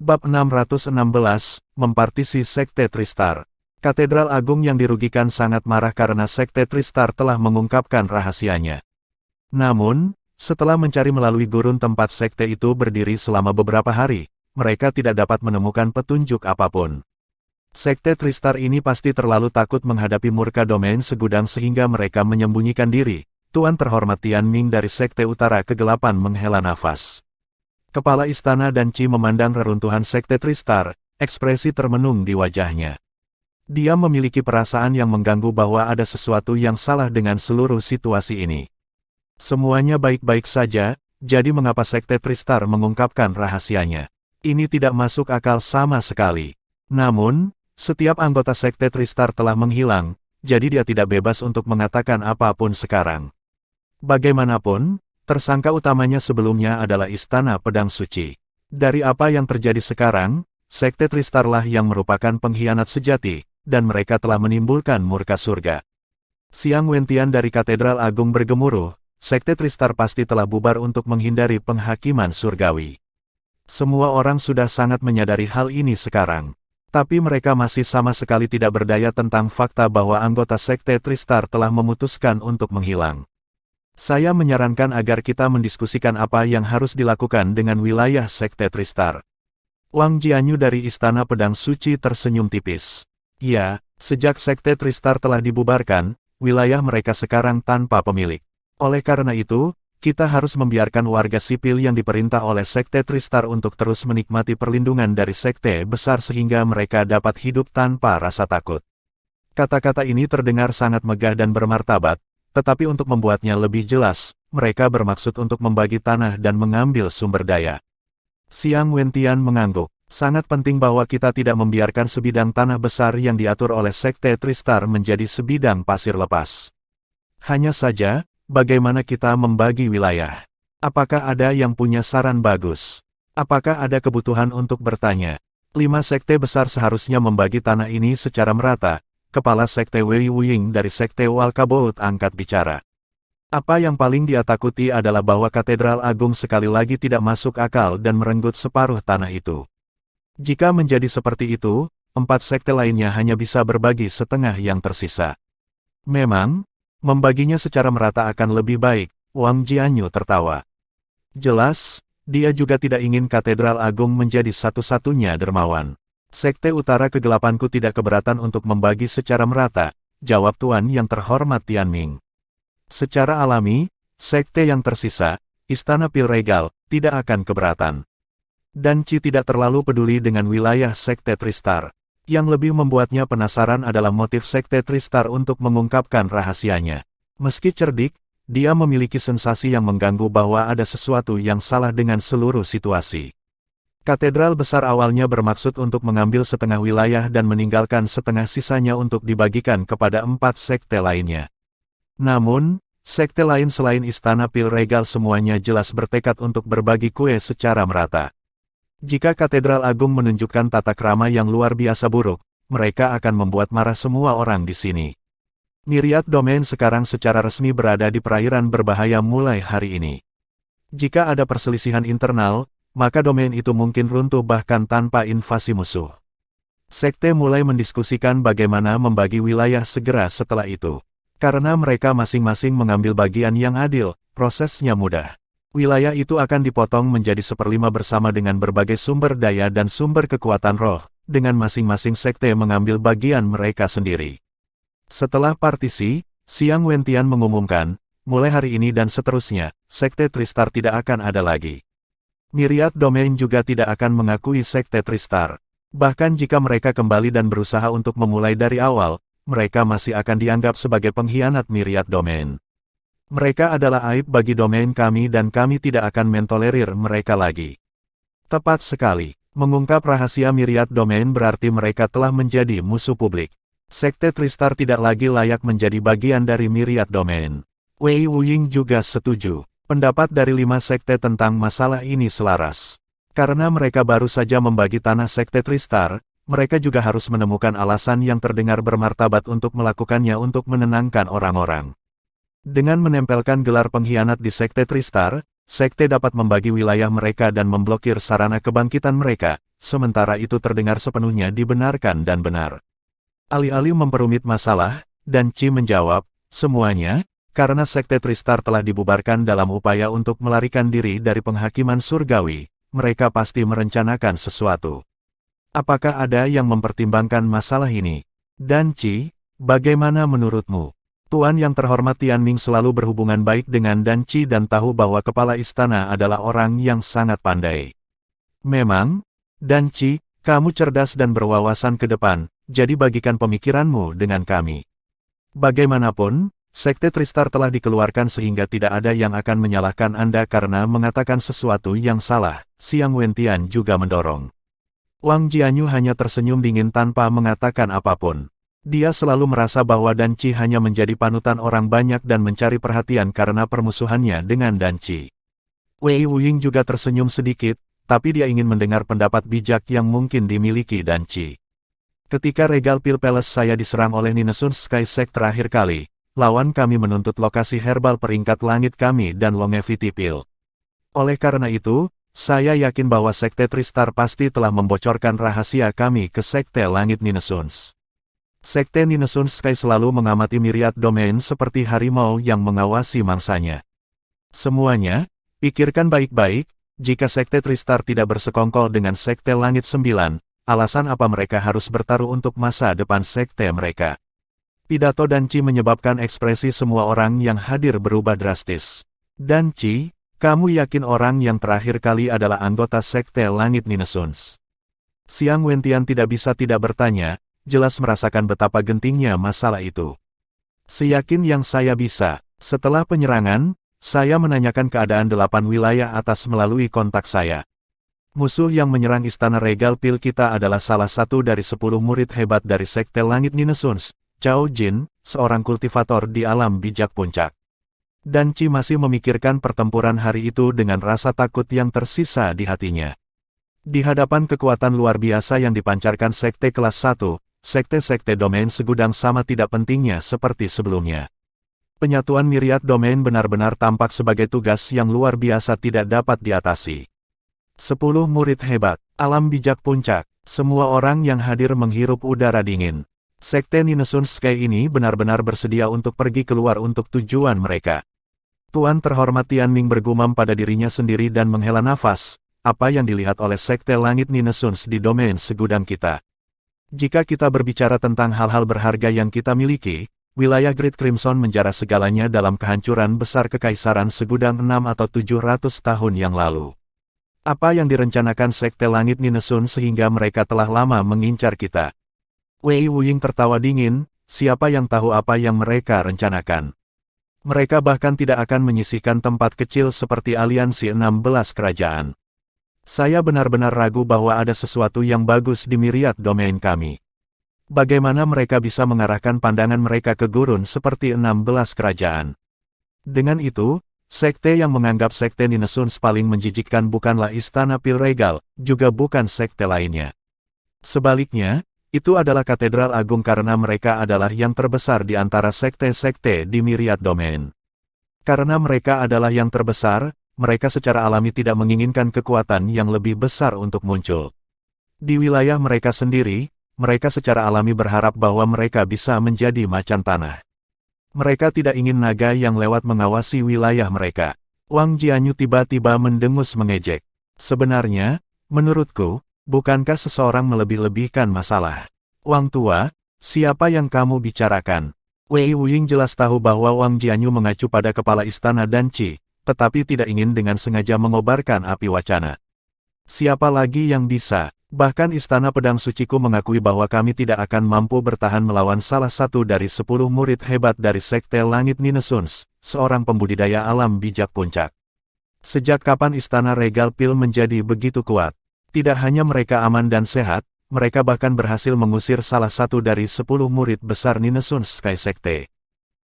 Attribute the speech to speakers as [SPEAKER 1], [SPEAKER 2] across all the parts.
[SPEAKER 1] Bab 616, Mempartisi Sekte Tristar. Katedral Agung yang dirugikan sangat marah karena Sekte Tristar telah mengungkapkan rahasianya. Namun, setelah mencari melalui gurun tempat sekte itu berdiri selama beberapa hari, mereka tidak dapat menemukan petunjuk apapun. Sekte Tristar ini pasti terlalu takut menghadapi murka domain segudang sehingga mereka menyembunyikan diri. Tuan terhormat Tianming dari Sekte Utara Kegelapan menghela nafas. Kepala istana dan Qi memandang reruntuhan Sekte Tristar, ekspresi termenung di wajahnya. Dia memiliki perasaan yang mengganggu bahwa ada sesuatu yang salah dengan seluruh situasi ini. Semuanya baik-baik saja, jadi mengapa Sekte Tristar mengungkapkan rahasianya? Ini tidak masuk akal sama sekali. Namun, setiap anggota Sekte Tristar telah menghilang, jadi dia tidak bebas untuk mengatakan apapun sekarang. Bagaimanapun, tersangka utamanya sebelumnya adalah Istana Pedang Suci. Dari apa yang terjadi sekarang, Sekte Tristarlah yang merupakan pengkhianat sejati, dan mereka telah menimbulkan murka surga. Xiang Wentian dari Katedral Agung bergemuruh, Sekte Tristar pasti telah bubar untuk menghindari penghakiman surgawi. Semua orang sudah sangat menyadari hal ini sekarang. Tapi mereka masih sama sekali tidak berdaya tentang fakta bahwa anggota Sekte Tristar telah memutuskan untuk menghilang. Saya menyarankan agar kita mendiskusikan apa yang harus dilakukan dengan wilayah Sekte Tristar. Wang Jianyu dari Istana Pedang Suci tersenyum tipis. Ya, sejak Sekte Tristar telah dibubarkan, wilayah mereka sekarang tanpa pemilik. Oleh karena itu, kita harus membiarkan warga sipil yang diperintah oleh Sekte Tristar untuk terus menikmati perlindungan dari sekte besar sehingga mereka dapat hidup tanpa rasa takut. Kata-kata ini terdengar sangat megah dan bermartabat. Tetapi untuk membuatnya lebih jelas, mereka bermaksud untuk membagi tanah dan mengambil sumber daya. Xiang Wentian mengangguk. Sangat penting bahwa kita tidak membiarkan sebidang tanah besar yang diatur oleh Sekte Tristar menjadi sebidang pasir lepas. Hanya saja, bagaimana kita membagi wilayah? Apakah ada yang punya saran bagus? Apakah ada kebutuhan untuk bertanya? 5 sekte besar seharusnya membagi tanah ini secara merata. Kepala Sekte Wei Wuying dari Sekte Walkabout angkat bicara. Apa yang paling dia takuti adalah bahwa Katedral Agung sekali lagi tidak masuk akal dan merenggut separuh tanah itu. Jika menjadi seperti itu, 4 sekte lainnya hanya bisa berbagi setengah yang tersisa. Memang, membaginya secara merata akan lebih baik, Wang Jianyu tertawa. Jelas, dia juga tidak ingin Katedral Agung menjadi satu-satunya dermawan. Sekte Utara Kegelapanku tidak keberatan untuk membagi secara merata, jawab Tuan yang terhormat Tianming. Secara alami, sekte yang tersisa, Istana Pil Regal, tidak akan keberatan. Dan Qi tidak terlalu peduli dengan wilayah Sekte Tristar. Yang lebih membuatnya penasaran adalah motif Sekte Tristar untuk mengungkapkan rahasianya. Meski cerdik, dia memiliki sensasi yang mengganggu bahwa ada sesuatu yang salah dengan seluruh situasi. Katedral besar awalnya bermaksud untuk mengambil setengah wilayah dan meninggalkan setengah sisanya untuk dibagikan kepada 4 sekte lainnya. Namun, sekte lain selain Istana Pil Regal semuanya jelas bertekad untuk berbagi kue secara merata. Jika Katedral Agung menunjukkan tata krama yang luar biasa buruk, mereka akan membuat marah semua orang di sini. Myriad Domain sekarang secara resmi berada di perairan berbahaya mulai hari ini. Jika ada perselisihan internal, maka domain itu mungkin runtuh bahkan tanpa invasi musuh. Sekte mulai mendiskusikan bagaimana membagi wilayah segera setelah itu. Karena mereka masing-masing mengambil bagian yang adil, prosesnya mudah. Wilayah itu akan dipotong menjadi 1/5 bersama dengan berbagai sumber daya dan sumber kekuatan roh, dengan masing-masing sekte mengambil bagian mereka sendiri. Setelah partisi, Xiang Wentian mengumumkan, mulai hari ini dan seterusnya, Sekte Tristar tidak akan ada lagi. Myriad Domain juga tidak akan mengakui Sekte Tristar. Bahkan jika mereka kembali dan berusaha untuk memulai dari awal, mereka masih akan dianggap sebagai pengkhianat Myriad Domain. Mereka adalah aib bagi domain kami dan kami tidak akan mentolerir mereka lagi. Tepat sekali, mengungkap rahasia Myriad Domain berarti mereka telah menjadi musuh publik. Sekte Tristar tidak lagi layak menjadi bagian dari Myriad Domain. Wei Wuying juga setuju. Pendapat dari 5 sekte tentang masalah ini selaras. Karena mereka baru saja membagi tanah Sekte Tristar, mereka juga harus menemukan alasan yang terdengar bermartabat untuk melakukannya untuk menenangkan orang-orang. Dengan menempelkan gelar pengkhianat di Sekte Tristar, sekte dapat membagi wilayah mereka dan memblokir sarana kebangkitan mereka, sementara itu terdengar sepenuhnya dibenarkan dan benar. Alih-alih memperumit masalah, Dan Qi menjawab, semuanya, karena Sekte Tristar telah dibubarkan dalam upaya untuk melarikan diri dari penghakiman surgawi, mereka pasti merencanakan sesuatu. Apakah ada yang mempertimbangkan masalah ini? Dan Qi, bagaimana menurutmu? Tuan yang terhormat Tianming selalu berhubungan baik dengan Dan Qi dan tahu bahwa kepala istana adalah orang yang sangat pandai. Memang, Dan Qi, kamu cerdas dan berwawasan ke depan, jadi bagikan pemikiranmu dengan kami. Bagaimanapun, Sekte Tristar telah dikeluarkan sehingga tidak ada yang akan menyalahkan Anda karena mengatakan sesuatu yang salah, Xiang Wentian juga mendorong. Wang Jianyu hanya tersenyum dingin tanpa mengatakan apapun. Dia selalu merasa bahwa Dan Qi hanya menjadi panutan orang banyak dan mencari perhatian karena permusuhannya dengan Dan Qi. Wei Wuying juga tersenyum sedikit, tapi dia ingin mendengar pendapat bijak yang mungkin dimiliki Dan Qi. Ketika Regal Pill Palace saya diserang oleh Ninesun Sky Sect terakhir kali, lawan kami menuntut lokasi herbal peringkat langit kami dan longevity pill. Oleh karena itu, saya yakin bahwa Sekte Tristar pasti telah membocorkan rahasia kami ke Sekte Langit Ninesuns. Sekte Ninesuns Sky selalu mengamati Myriad Domain seperti harimau yang mengawasi mangsanya. Semuanya, pikirkan baik-baik, jika Sekte Tristar tidak bersekongkol dengan Sekte Langit 9, alasan apa mereka harus bertaruh untuk masa depan sekte mereka? Pidato Dan Qi menyebabkan ekspresi semua orang yang hadir berubah drastis. Dan Qi, kamu yakin orang yang terakhir kali adalah anggota Sekte Langit Ninesuns? Xiang Wentian tidak bisa tidak bertanya, jelas merasakan betapa gentingnya masalah itu. Seyakin yang saya bisa, setelah penyerangan, saya menanyakan keadaan 8 wilayah atas melalui kontak saya. Musuh yang menyerang istana Regal Pill kita adalah salah satu dari 10 murid hebat dari Sekte Langit Ninesuns, Cao Jin, seorang kultivator di alam bijak puncak. Dan Qi masih memikirkan pertempuran hari itu dengan rasa takut yang tersisa di hatinya. Di hadapan kekuatan luar biasa yang dipancarkan Sekte kelas 1, Sekte-sekte domain segudang sama tidak pentingnya seperti sebelumnya. Penyatuan Myriad Domain benar-benar tampak sebagai tugas yang luar biasa tidak dapat diatasi. 10 murid hebat, alam bijak puncak, semua orang yang hadir menghirup udara dingin. Sekte Ninesuns Sky ini benar-benar bersedia untuk pergi keluar untuk tujuan mereka. Tuan terhormat Tianming bergumam pada dirinya sendiri dan menghela nafas, apa yang dilihat oleh Sekte Langit Ninesuns di domain segudang kita. Jika kita berbicara tentang hal-hal berharga yang kita miliki, wilayah Great Crimson menjara segalanya dalam kehancuran besar kekaisaran segudang 6 atau 700 tahun yang lalu. Apa yang direncanakan Sekte Langit Ninesuns sehingga mereka telah lama mengincar kita? Wei Wuying tertawa dingin, siapa yang tahu apa yang mereka rencanakan? Mereka bahkan tidak akan menyisihkan tempat kecil seperti aliansi 16 kerajaan. Saya benar-benar ragu bahwa ada sesuatu yang bagus di Myriad Domain kami. Bagaimana mereka bisa mengarahkan pandangan mereka ke gurun seperti 16 kerajaan? Dengan itu, sekte yang menganggap Sekte Ninesuns paling menjijikkan bukanlah Istana Pil Regal, juga bukan sekte lainnya. Sebaliknya, itu adalah Katedral Agung karena mereka adalah yang terbesar di antara sekte-sekte di Myriad Domain. Karena mereka adalah yang terbesar, mereka secara alami tidak menginginkan kekuatan yang lebih besar untuk muncul. Di wilayah mereka sendiri, mereka secara alami berharap bahwa mereka bisa menjadi macan tanah. Mereka tidak ingin naga yang lewat mengawasi wilayah mereka. Wang Jianyu tiba-tiba mendengus mengejek. Sebenarnya, menurutku, bukankah seseorang melebih-lebihkan masalah? Wang tua, siapa yang kamu bicarakan? Wei Wuying jelas tahu bahwa Wang Jianyu mengacu pada kepala istana Dan Qi, tetapi tidak ingin dengan sengaja mengobarkan api wacana. Siapa lagi yang bisa? Bahkan Istana Pedang Suciku mengakui bahwa kami tidak akan mampu bertahan melawan salah satu dari 10 murid hebat dari Sekte Langit Ninesuns, seorang pembudidaya alam bijak puncak. Sejak kapan Istana Regal Pill menjadi begitu kuat? Tidak hanya mereka aman dan sehat, mereka bahkan berhasil mengusir salah satu dari 10 murid besar Ninesuns Sky Sekte.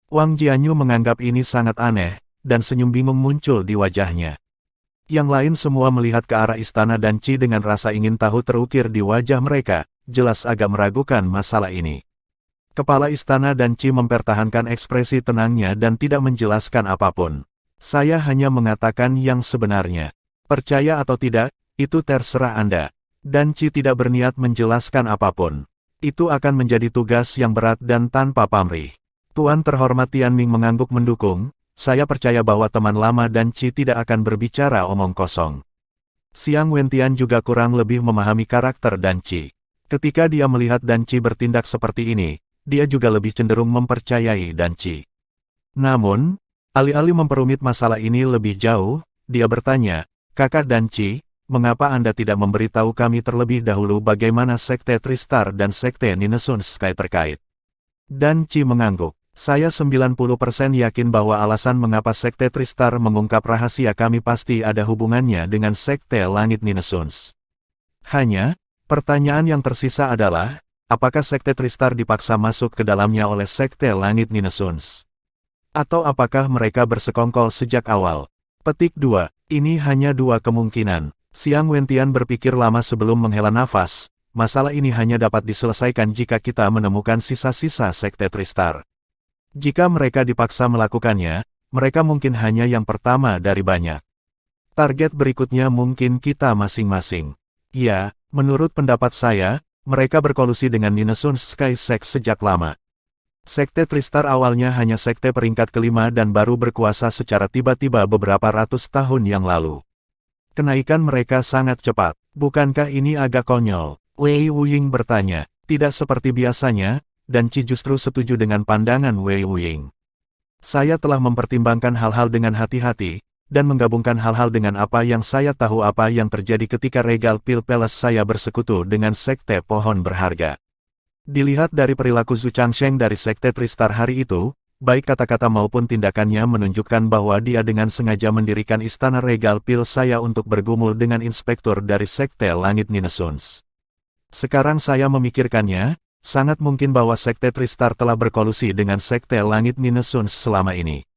[SPEAKER 1] Wang Jianyu menganggap ini sangat aneh, dan senyum bingung muncul di wajahnya. Yang lain semua melihat ke arah istana Dan Qi dengan rasa ingin tahu terukir di wajah mereka, jelas agak meragukan masalah ini. Kepala istana Dan Qi mempertahankan ekspresi tenangnya dan tidak menjelaskan apapun. Saya hanya mengatakan yang sebenarnya. Percaya atau tidak, itu terserah Anda. Dan Qi tidak berniat menjelaskan apapun. Itu akan menjadi tugas yang berat dan tanpa pamrih. Tuan terhormat Tianming mengangguk mendukung, saya percaya bahwa teman lama dan Qi tidak akan berbicara omong kosong. Xiang Wentian juga kurang lebih memahami karakter Dan Qi. Ketika dia melihat Dan Qi bertindak seperti ini, dia juga lebih cenderung mempercayai Dan Qi. Namun, alih-alih memperumit masalah ini lebih jauh, dia bertanya, Kakak Dan Qi, mengapa Anda tidak memberitahu kami terlebih dahulu bagaimana Sekte Tristar dan Sekte Ninesun Sky terkait? Dan Qi mengangguk. Saya 90% yakin bahwa alasan mengapa Sekte Tristar mengungkap rahasia kami pasti ada hubungannya dengan Sekte Langit Ninesuns. Hanya, pertanyaan yang tersisa adalah, apakah Sekte Tristar dipaksa masuk ke dalamnya oleh Sekte Langit Ninesuns? Atau apakah mereka bersekongkol sejak awal? Petik 2. Ini hanya dua kemungkinan. Xiang Wentian berpikir lama sebelum menghela nafas. Masalah ini hanya dapat diselesaikan jika kita menemukan sisa-sisa Sekte Tristar. Jika mereka dipaksa melakukannya, mereka mungkin hanya yang pertama dari banyak. Target berikutnya mungkin kita masing-masing. Ya, menurut pendapat saya, mereka berkolusi dengan Ninesun Sky Sect sejak lama. Sekte Tristar awalnya hanya sekte peringkat kelima dan baru berkuasa secara tiba-tiba beberapa ratus tahun yang lalu. Kenaikan mereka sangat cepat. Bukankah ini agak konyol? Wei Wuying bertanya. Tidak seperti biasanya, dan Qi justru setuju dengan pandangan Wei Wuying. Saya telah mempertimbangkan hal-hal dengan hati-hati, dan menggabungkan hal-hal dengan apa yang saya tahu apa yang terjadi ketika Regal Pil Palace saya bersekutu dengan Sekte Pohon Berharga. Dilihat dari perilaku Zhu Changsheng dari Sekte Tristar hari itu, baik kata-kata maupun tindakannya menunjukkan bahwa dia dengan sengaja mendirikan istana Regal Pil saya untuk bergumul dengan inspektur dari Sekte Langit Ninesuns. Sekarang saya memikirkannya, sangat mungkin bahwa Sekte Tristar telah berkolusi dengan Sekte Langit Ninesuns selama ini.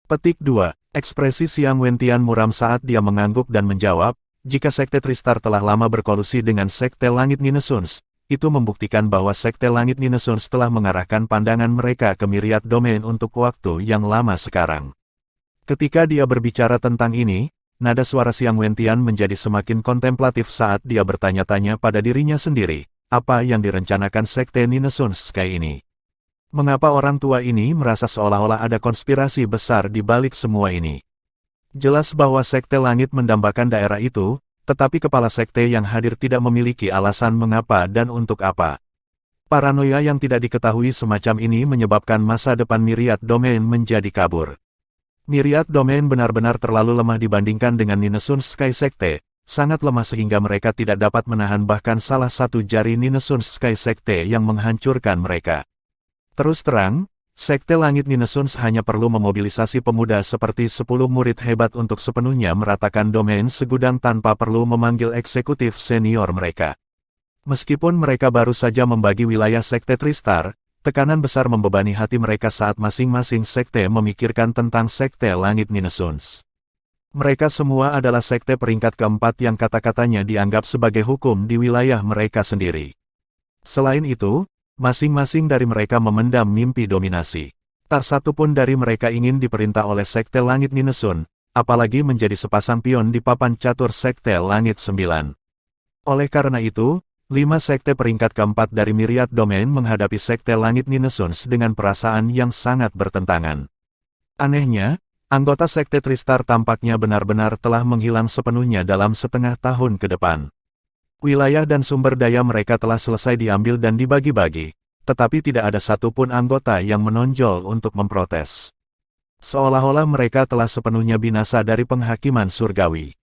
[SPEAKER 1] Petik 2. Ekspresi Xiang Wentian muram saat dia mengangguk dan menjawab, jika Sekte Tristar telah lama berkolusi dengan Sekte Langit Ninesuns, itu membuktikan bahwa Sekte Langit Ninesuns telah mengarahkan pandangan mereka ke Myriad Domain untuk waktu yang lama sekarang. Ketika dia berbicara tentang ini, nada suara Xiang Wentian menjadi semakin kontemplatif saat dia bertanya-tanya pada dirinya sendiri. Apa yang direncanakan Sekte Ninesun Sky ini? Mengapa orang tua ini merasa seolah-olah ada konspirasi besar di balik semua ini? Jelas bahwa Sekte Langit mendambakan daerah itu, tetapi kepala sekte yang hadir tidak memiliki alasan mengapa dan untuk apa. Paranoia yang tidak diketahui semacam ini menyebabkan masa depan Myriad Domain menjadi kabur. Myriad Domain benar-benar terlalu lemah dibandingkan dengan Ninesun Sky Sekte. Sangat lemah sehingga mereka tidak dapat menahan bahkan salah satu jari Ninesun Sky Sekte yang menghancurkan mereka. Terus terang, Sekte Langit Ninesuns hanya perlu memobilisasi pemuda seperti 10 murid hebat untuk sepenuhnya meratakan domain segudang tanpa perlu memanggil eksekutif senior mereka. Meskipun mereka baru saja membagi wilayah Sekte Tristar, tekanan besar membebani hati mereka saat masing-masing sekte memikirkan tentang Sekte Langit Ninesuns. Mereka semua adalah sekte peringkat keempat yang kata-katanya dianggap sebagai hukum di wilayah mereka sendiri. Selain itu, masing-masing dari mereka memendam mimpi dominasi. Tak satu pun dari mereka ingin diperintah oleh Sekte Langit Ninesun, apalagi menjadi sepasang pion di papan catur Sekte Langit 9. Oleh karena itu, 5 sekte peringkat keempat dari Myriad Domain menghadapi Sekte Langit Ninesuns dengan perasaan yang sangat bertentangan. Anehnya, anggota Sekte Tristar tampaknya benar-benar telah menghilang sepenuhnya dalam setengah tahun ke depan. Wilayah dan sumber daya mereka telah selesai diambil dan dibagi-bagi, tetapi tidak ada satupun anggota yang menonjol untuk memprotes. Seolah-olah mereka telah sepenuhnya binasa dari penghakiman surgawi.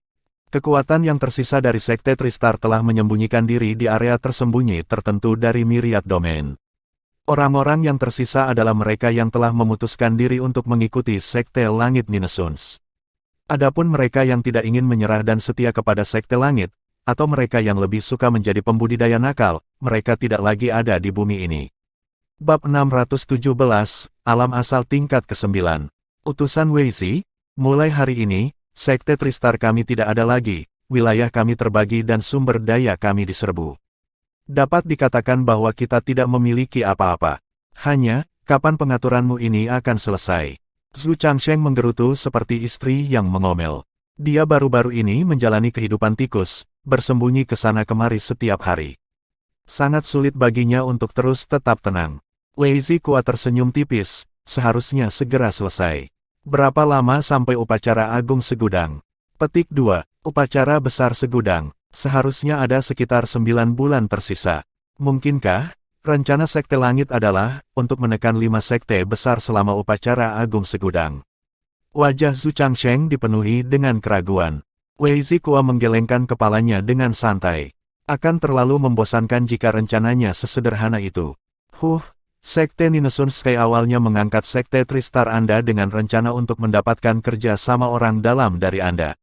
[SPEAKER 1] Kekuatan yang tersisa dari Sekte Tristar telah menyembunyikan diri di area tersembunyi tertentu dari Myriad Domain. Orang-orang yang tersisa adalah mereka yang telah memutuskan diri untuk mengikuti Sekte Langit Ninesuns. Adapun mereka yang tidak ingin menyerah dan setia kepada Sekte Langit, atau mereka yang lebih suka menjadi pembudidaya nakal, mereka tidak lagi ada di bumi ini. Bab 617, Alam Asal Tingkat ke-9. Utusan Weizi, mulai hari ini, Sekte Tristar kami tidak ada lagi, wilayah kami terbagi dan sumber daya kami diserbu. Dapat dikatakan bahwa kita tidak memiliki apa-apa. Hanya, kapan pengaturanmu ini akan selesai? Zhu Changsheng menggerutu seperti istri yang mengomel. Dia baru-baru ini menjalani kehidupan tikus, bersembunyi ke sana kemari setiap hari. Sangat sulit baginya untuk terus tetap tenang. Wei Zikua tersenyum tipis, seharusnya segera selesai. Berapa lama sampai upacara agung segudang? Petik 2. Upacara besar segudang. Seharusnya ada sekitar 9 bulan tersisa. Mungkinkah? Rencana Sekte Langit adalah untuk menekan 5 sekte besar selama upacara agung segudang. Wajah Zhu Changsheng dipenuhi dengan keraguan. Wei Zikua menggelengkan kepalanya dengan santai. Akan terlalu membosankan jika rencananya sesederhana itu. Sekte Ninesun Sky awalnya mengangkat Sekte Tristar Anda dengan rencana untuk mendapatkan kerja sama orang dalam dari Anda.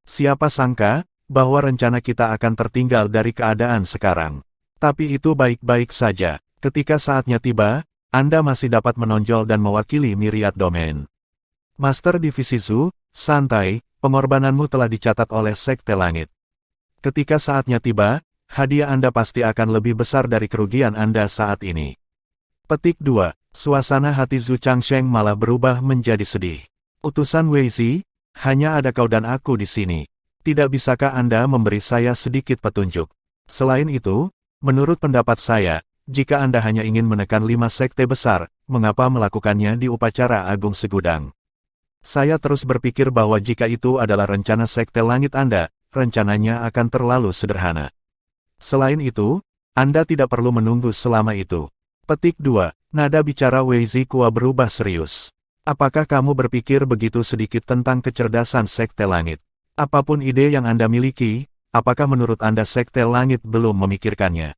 [SPEAKER 1] Siapa sangka, bahwa rencana kita akan tertinggal dari keadaan sekarang. Tapi itu baik-baik saja, ketika saatnya tiba, Anda masih dapat menonjol dan mewakili Myriad Domain. Master Divisi Zhu, santai, pengorbananmu telah dicatat oleh Sekte Langit. Ketika saatnya tiba, hadiah Anda pasti akan lebih besar dari kerugian Anda saat ini. Petik 2. Suasana hati Zhu Changsheng malah berubah menjadi sedih. Utusan Wei Zi, hanya ada kau dan aku di sini. Tidak bisakah Anda memberi saya sedikit petunjuk? Selain itu, menurut pendapat saya, jika Anda hanya ingin menekan 5 sekte besar, mengapa melakukannya di upacara agung segudang? Saya terus berpikir bahwa jika itu adalah rencana Sekte Langit Anda, rencananya akan terlalu sederhana. Selain itu, Anda tidak perlu menunggu selama itu. Petik 2. Nada bicara Wei Zikua berubah serius. Apakah kamu berpikir begitu sedikit tentang kecerdasan Sekte Langit? Apapun ide yang Anda miliki, apakah menurut Anda Sekte Langit belum memikirkannya?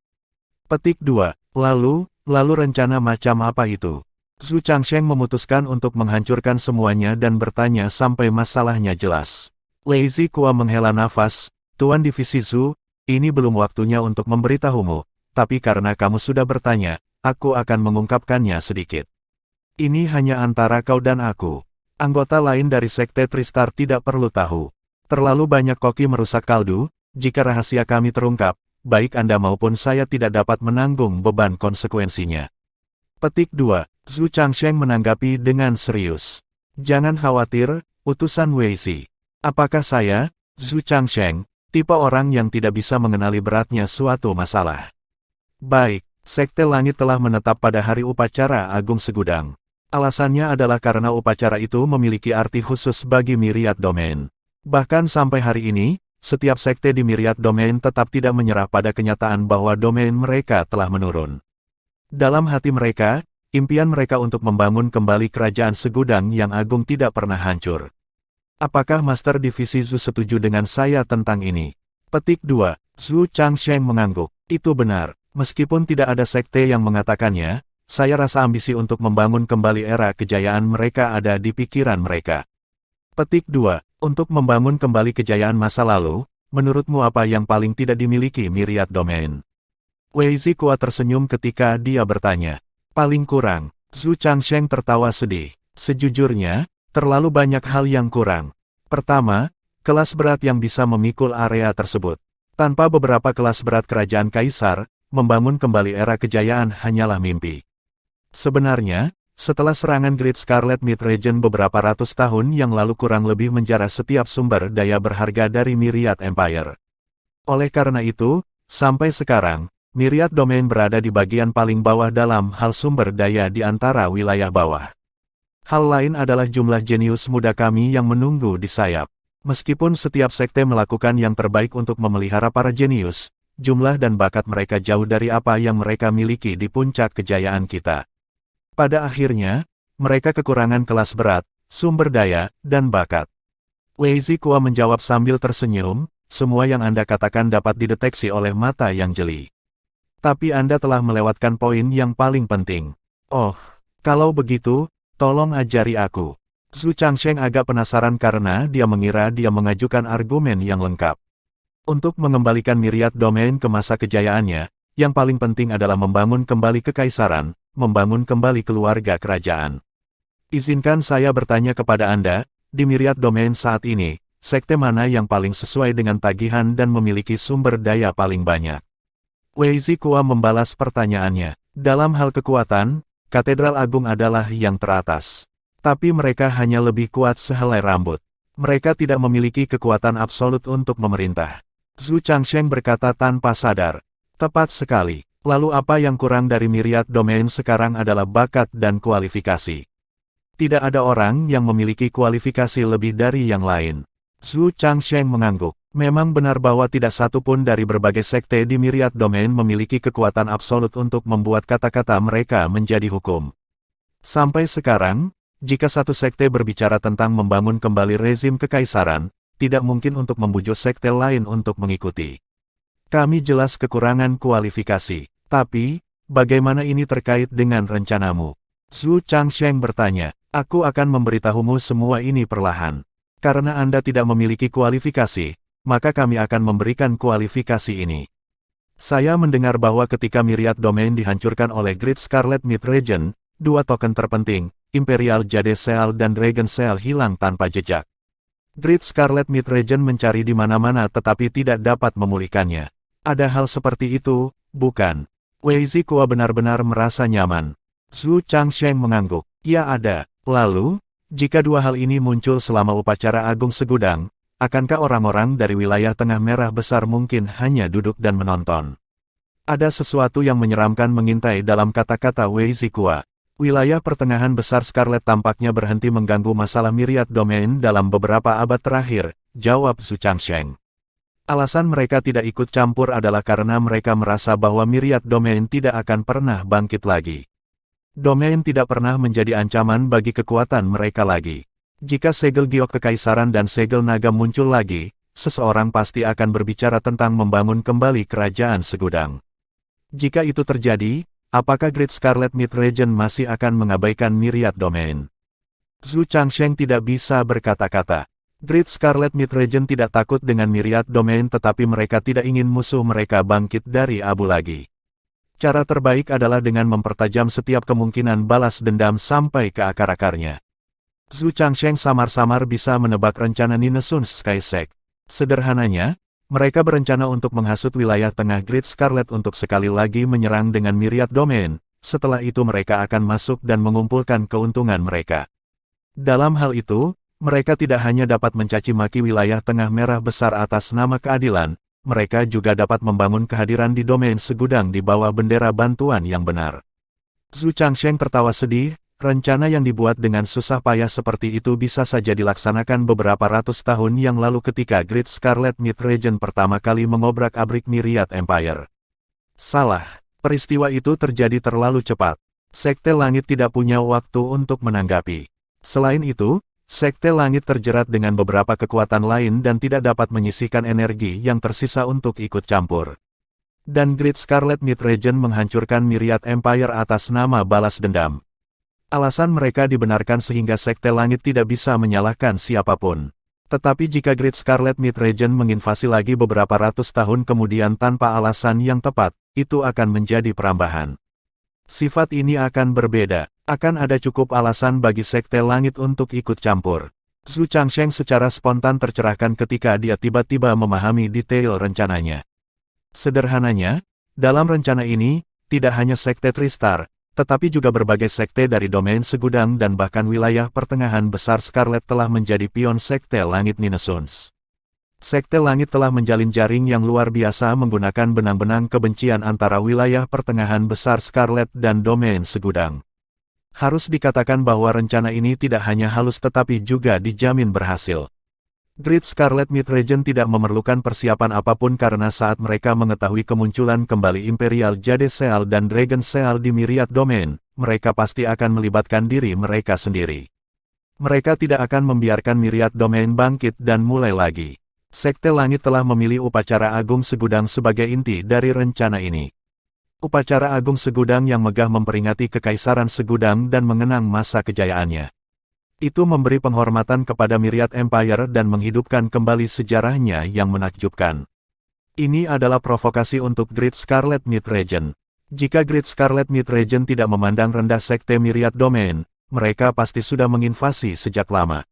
[SPEAKER 1] Petik 2. Lalu rencana macam apa itu? Zhu Changsheng memutuskan untuk menghancurkan semuanya dan bertanya sampai masalahnya jelas. Wei Zikua menghela nafas, Tuan Divisi Zhu, ini belum waktunya untuk memberitahumu, tapi karena kamu sudah bertanya, aku akan mengungkapkannya sedikit. Ini hanya antara kau dan aku. Anggota lain dari Sekte Tristar tidak perlu tahu. Terlalu banyak koki merusak kaldu, jika rahasia kami terungkap, baik Anda maupun saya tidak dapat menanggung beban konsekuensinya. Petik 2. Zhu Changsheng menanggapi dengan serius. Jangan khawatir, utusan Wei Zi. Apakah saya, Zhu Changsheng, tipe orang yang tidak bisa mengenali beratnya suatu masalah? Baik, Sekte Langit telah menetap pada hari upacara agung segudang. Alasannya adalah karena upacara itu memiliki arti khusus bagi Myriad Domain. Bahkan sampai hari ini, setiap sekte di Myriad Domain tetap tidak menyerah pada kenyataan bahwa domain mereka telah menurun. Dalam hati mereka, impian mereka untuk membangun kembali kerajaan segudang yang agung tidak pernah hancur. Apakah Master Divisi Zhu setuju dengan saya tentang ini? Petik 2. Zhu Changsheng mengangguk. Itu benar, meskipun tidak ada sekte yang mengatakannya, saya rasa ambisi untuk membangun kembali era kejayaan mereka ada di pikiran mereka. Petik 2. Untuk membangun kembali kejayaan masa lalu, menurutmu apa yang paling tidak dimiliki Myriad Domain? Wei Zikua tersenyum ketika dia bertanya. Paling kurang. Zhu Changsheng tertawa sedih. Sejujurnya, terlalu banyak hal yang kurang. Pertama, kelas berat yang bisa memikul area tersebut. Tanpa beberapa kelas berat kerajaan kaisar, membangun kembali era kejayaan hanyalah mimpi. Sebenarnya, setelah serangan Great Scarlet Mid-Region beberapa ratus tahun yang lalu kurang lebih menjarah setiap sumber daya berharga dari Myriad Empire. Oleh karena itu, sampai sekarang, Myriad Domain berada di bagian paling bawah dalam hal sumber daya di antara wilayah bawah. Hal lain adalah jumlah jenius muda kami yang menunggu di sayap. Meskipun setiap sekte melakukan yang terbaik untuk memelihara para jenius, jumlah dan bakat mereka jauh dari apa yang mereka miliki di puncak kejayaan kita. Pada akhirnya, mereka kekurangan kelas berat, sumber daya, dan bakat. Wei Zikua menjawab sambil tersenyum, semua yang Anda katakan dapat dideteksi oleh mata yang jeli. Tapi Anda telah melewatkan poin yang paling penting. Oh, kalau begitu, tolong ajari aku. Zhu Changsheng agak penasaran karena dia mengira dia mengajukan argumen yang lengkap. Untuk mengembalikan Myriad Domain ke masa kejayaannya, yang paling penting adalah membangun kembali kekaisaran, membangun kembali keluarga kerajaan. Izinkan saya bertanya kepada Anda, di Myriad Domain saat ini, sekte mana yang paling sesuai dengan tagihan dan memiliki sumber daya paling banyak? Wei Zikua membalas pertanyaannya. Dalam hal kekuatan, Katedral Agung adalah yang teratas. Tapi mereka hanya lebih kuat sehelai rambut. Mereka tidak memiliki kekuatan absolut untuk memerintah. Zhu Changsheng berkata tanpa sadar. Tepat sekali. Lalu apa yang kurang dari Myriad Domain sekarang adalah bakat dan kualifikasi. Tidak ada orang yang memiliki kualifikasi lebih dari yang lain. Zhu Changsheng mengangguk. Memang benar bahwa tidak satu pun dari berbagai sekte di Myriad Domain memiliki kekuatan absolut untuk membuat kata-kata mereka menjadi hukum. Sampai sekarang, jika satu sekte berbicara tentang membangun kembali rezim kekaisaran, tidak mungkin untuk membujuk sekte lain untuk mengikuti. Kami jelas kekurangan kualifikasi. Tapi, bagaimana ini terkait dengan rencanamu? Zhu Changsheng bertanya. Aku akan memberitahumu semua ini perlahan. Karena Anda tidak memiliki kualifikasi, maka kami akan memberikan kualifikasi ini. Saya mendengar bahwa ketika Myriad Domain dihancurkan oleh Great Scarlet Myth Region, dua token terpenting, Imperial Jade Seal dan Dragon Seal hilang tanpa jejak. Great Scarlet Myth Region mencari di mana-mana tetapi tidak dapat memulihkannya. Ada hal seperti itu, bukan? Wei Zikua benar-benar merasa nyaman. Zhu Changsheng mengangguk. Ya ada. Lalu, jika dua hal ini muncul selama upacara Agung Segudang, akankah orang-orang dari wilayah Tengah Merah Besar mungkin hanya duduk dan menonton? Ada sesuatu yang menyeramkan mengintai dalam kata-kata Wei Zikua. Wilayah pertengahan besar Scarlet tampaknya berhenti mengganggu masalah Myriad Domain dalam beberapa abad terakhir, jawab Zhu Changsheng. Alasan mereka tidak ikut campur adalah karena mereka merasa bahwa Myriad Domain tidak akan pernah bangkit lagi. Domain tidak pernah menjadi ancaman bagi kekuatan mereka lagi. Jika segel giok kekaisaran dan segel naga muncul lagi, seseorang pasti akan berbicara tentang membangun kembali kerajaan Segudang. Jika itu terjadi, apakah Great Scarlet Myth Region masih akan mengabaikan Myriad Domain? Zhu Changsheng tidak bisa berkata-kata. Great Scarlet Myth Region tidak takut dengan Myriad Domain tetapi mereka tidak ingin musuh mereka bangkit dari abu lagi. Cara terbaik adalah dengan mempertajam setiap kemungkinan balas dendam sampai ke akar-akarnya. Zhu Changsheng samar-samar bisa menebak rencana Ninesun Sky Sect. Sederhananya, mereka berencana untuk menghasut wilayah tengah Great Scarlet untuk sekali lagi menyerang dengan Myriad Domain, setelah itu mereka akan masuk dan mengumpulkan keuntungan mereka. Dalam hal itu, mereka tidak hanya dapat mencaci maki wilayah Tengah Merah Besar atas nama keadilan, mereka juga dapat membangun kehadiran di Domain Segudang di bawah bendera bantuan yang benar. Zhu Changsheng tertawa sedih, rencana yang dibuat dengan susah payah seperti itu bisa saja dilaksanakan beberapa ratus tahun yang lalu ketika Great Scarlet Myth Region pertama kali mengobrak-abrik Myriad Empire. Salah, peristiwa itu terjadi terlalu cepat. Sekte Langit tidak punya waktu untuk menanggapi. Selain itu, Sekte Langit terjerat dengan beberapa kekuatan lain dan tidak dapat menyisihkan energi yang tersisa untuk ikut campur. Dan Great Scarlet Myth Region menghancurkan Myriad Empire atas nama balas dendam. Alasan mereka dibenarkan sehingga Sekte Langit tidak bisa menyalahkan siapapun. Tetapi jika Great Scarlet Myth Region menginvasi lagi beberapa ratus tahun kemudian tanpa alasan yang tepat, itu akan menjadi perambahan. Sifat ini akan berbeda. Akan ada cukup alasan bagi Sekte Langit untuk ikut campur. Zhu Changsheng secara spontan tercerahkan ketika dia tiba-tiba memahami detail rencananya. Sederhananya, dalam rencana ini, tidak hanya Sekte Tristar, tetapi juga berbagai sekte dari Domain Segudang dan bahkan wilayah pertengahan besar Scarlet telah menjadi pion Sekte Langit Ninesuns. Sekte Langit telah menjalin jaring yang luar biasa menggunakan benang-benang kebencian antara wilayah pertengahan besar Scarlet dan Domain Segudang. Harus dikatakan bahwa rencana ini tidak hanya halus tetapi juga dijamin berhasil. Great Scarlet Myth Region tidak memerlukan persiapan apapun karena saat mereka mengetahui kemunculan kembali Imperial Jade Seal dan Dragon Seal di Myriad Domain, mereka pasti akan melibatkan diri mereka sendiri. Mereka tidak akan membiarkan Myriad Domain bangkit dan mulai lagi. Sekte Langit telah memilih upacara Agung Segudang sebagai inti dari rencana ini. Upacara Agung Segudang yang megah memperingati Kekaisaran Segudang dan mengenang masa kejayaannya. Itu memberi penghormatan kepada Myriad Empire dan menghidupkan kembali sejarahnya yang menakjubkan. Ini adalah provokasi untuk Great Scarlet Myth Region. Jika Great Scarlet Myth Region tidak memandang rendah Sekte Myriad Domain, mereka pasti sudah menginvasi sejak lama.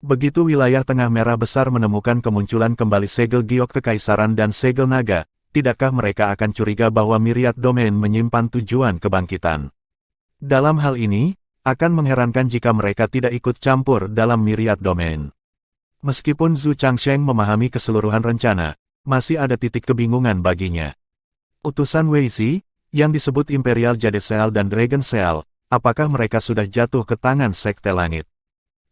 [SPEAKER 1] Begitu wilayah Tengah Merah Besar menemukan kemunculan kembali segel giok Kekaisaran dan segel naga, tidakkah mereka akan curiga bahwa Myriad Domain menyimpan tujuan kebangkitan? Dalam hal ini, akan mengherankan jika mereka tidak ikut campur dalam Myriad Domain. Meskipun Zhu Changsheng memahami keseluruhan rencana, masih ada titik kebingungan baginya. Utusan Weizi, yang disebut Imperial Jade Seal dan Dragon Seal, apakah mereka sudah jatuh ke tangan Sekte Langit?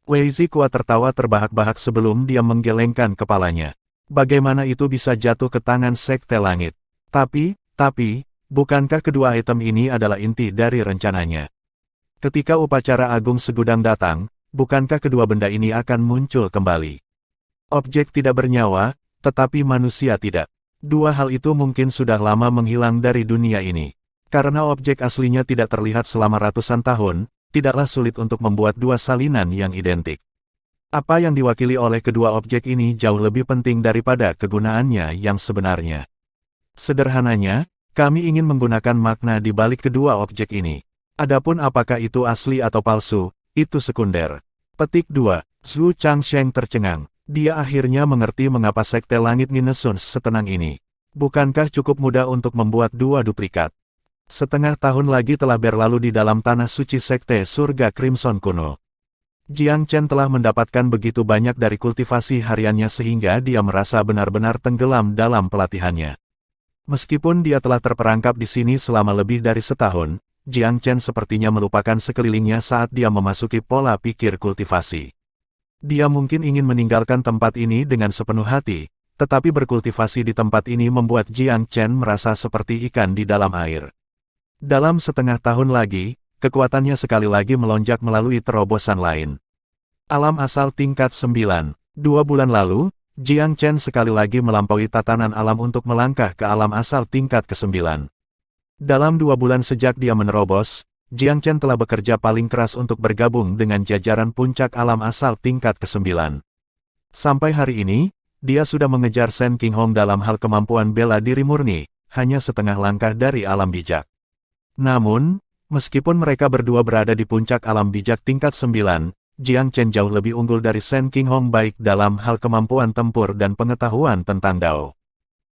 [SPEAKER 1] Weizi kuat tertawa terbahak-bahak sebelum dia menggelengkan kepalanya. Bagaimana itu bisa jatuh ke tangan Sekte Langit? Tapi, bukankah kedua item ini adalah inti dari rencananya? Ketika upacara Agung Segudang datang, bukankah kedua benda ini akan muncul kembali? Objek tidak bernyawa, tetapi manusia tidak. Dua hal itu mungkin sudah lama menghilang dari dunia ini. Karena objek aslinya tidak terlihat selama ratusan tahun, tidaklah sulit untuk membuat dua salinan yang identik. Apa yang diwakili oleh kedua objek ini jauh lebih penting daripada kegunaannya yang sebenarnya. Sederhananya, kami ingin menggunakan makna di balik kedua objek ini. Adapun apakah itu asli atau palsu, itu sekunder. Petik 2. Zhu Changsheng tercengang. Dia akhirnya mengerti mengapa Sekte Langit Renaissance setenang ini. Bukankah cukup mudah untuk membuat dua duplikat? Setengah tahun lagi telah berlalu di dalam tanah suci Sekte Surga Crimson kuno. Jiang Chen telah mendapatkan begitu banyak dari kultivasi hariannya sehingga dia merasa benar-benar tenggelam dalam pelatihannya. Meskipun dia telah terperangkap di sini selama lebih dari setahun, Jiang Chen sepertinya melupakan sekelilingnya saat dia memasuki pola pikir kultivasi. Dia mungkin ingin meninggalkan tempat ini dengan sepenuh hati, tetapi berkultivasi di tempat ini membuat Jiang Chen merasa seperti ikan di dalam air. Dalam setengah tahun lagi, kekuatannya sekali lagi melonjak melalui terobosan lain. Alam asal tingkat 9. 2 bulan lalu, Jiang Chen sekali lagi melampaui tatanan alam untuk melangkah ke alam asal tingkat ke-9. Dalam 2 bulan sejak dia menerobos, Jiang Chen telah bekerja paling keras untuk bergabung dengan jajaran puncak alam asal tingkat ke-9. Sampai hari ini, dia sudah mengejar Shen Qinghong dalam hal kemampuan bela diri murni, hanya setengah langkah dari alam bijak. Namun, meskipun mereka berdua berada di puncak alam bijak tingkat 9, Jiang Chen jauh lebih unggul dari Shen Qinghong baik dalam hal kemampuan tempur dan pengetahuan tentang Dao.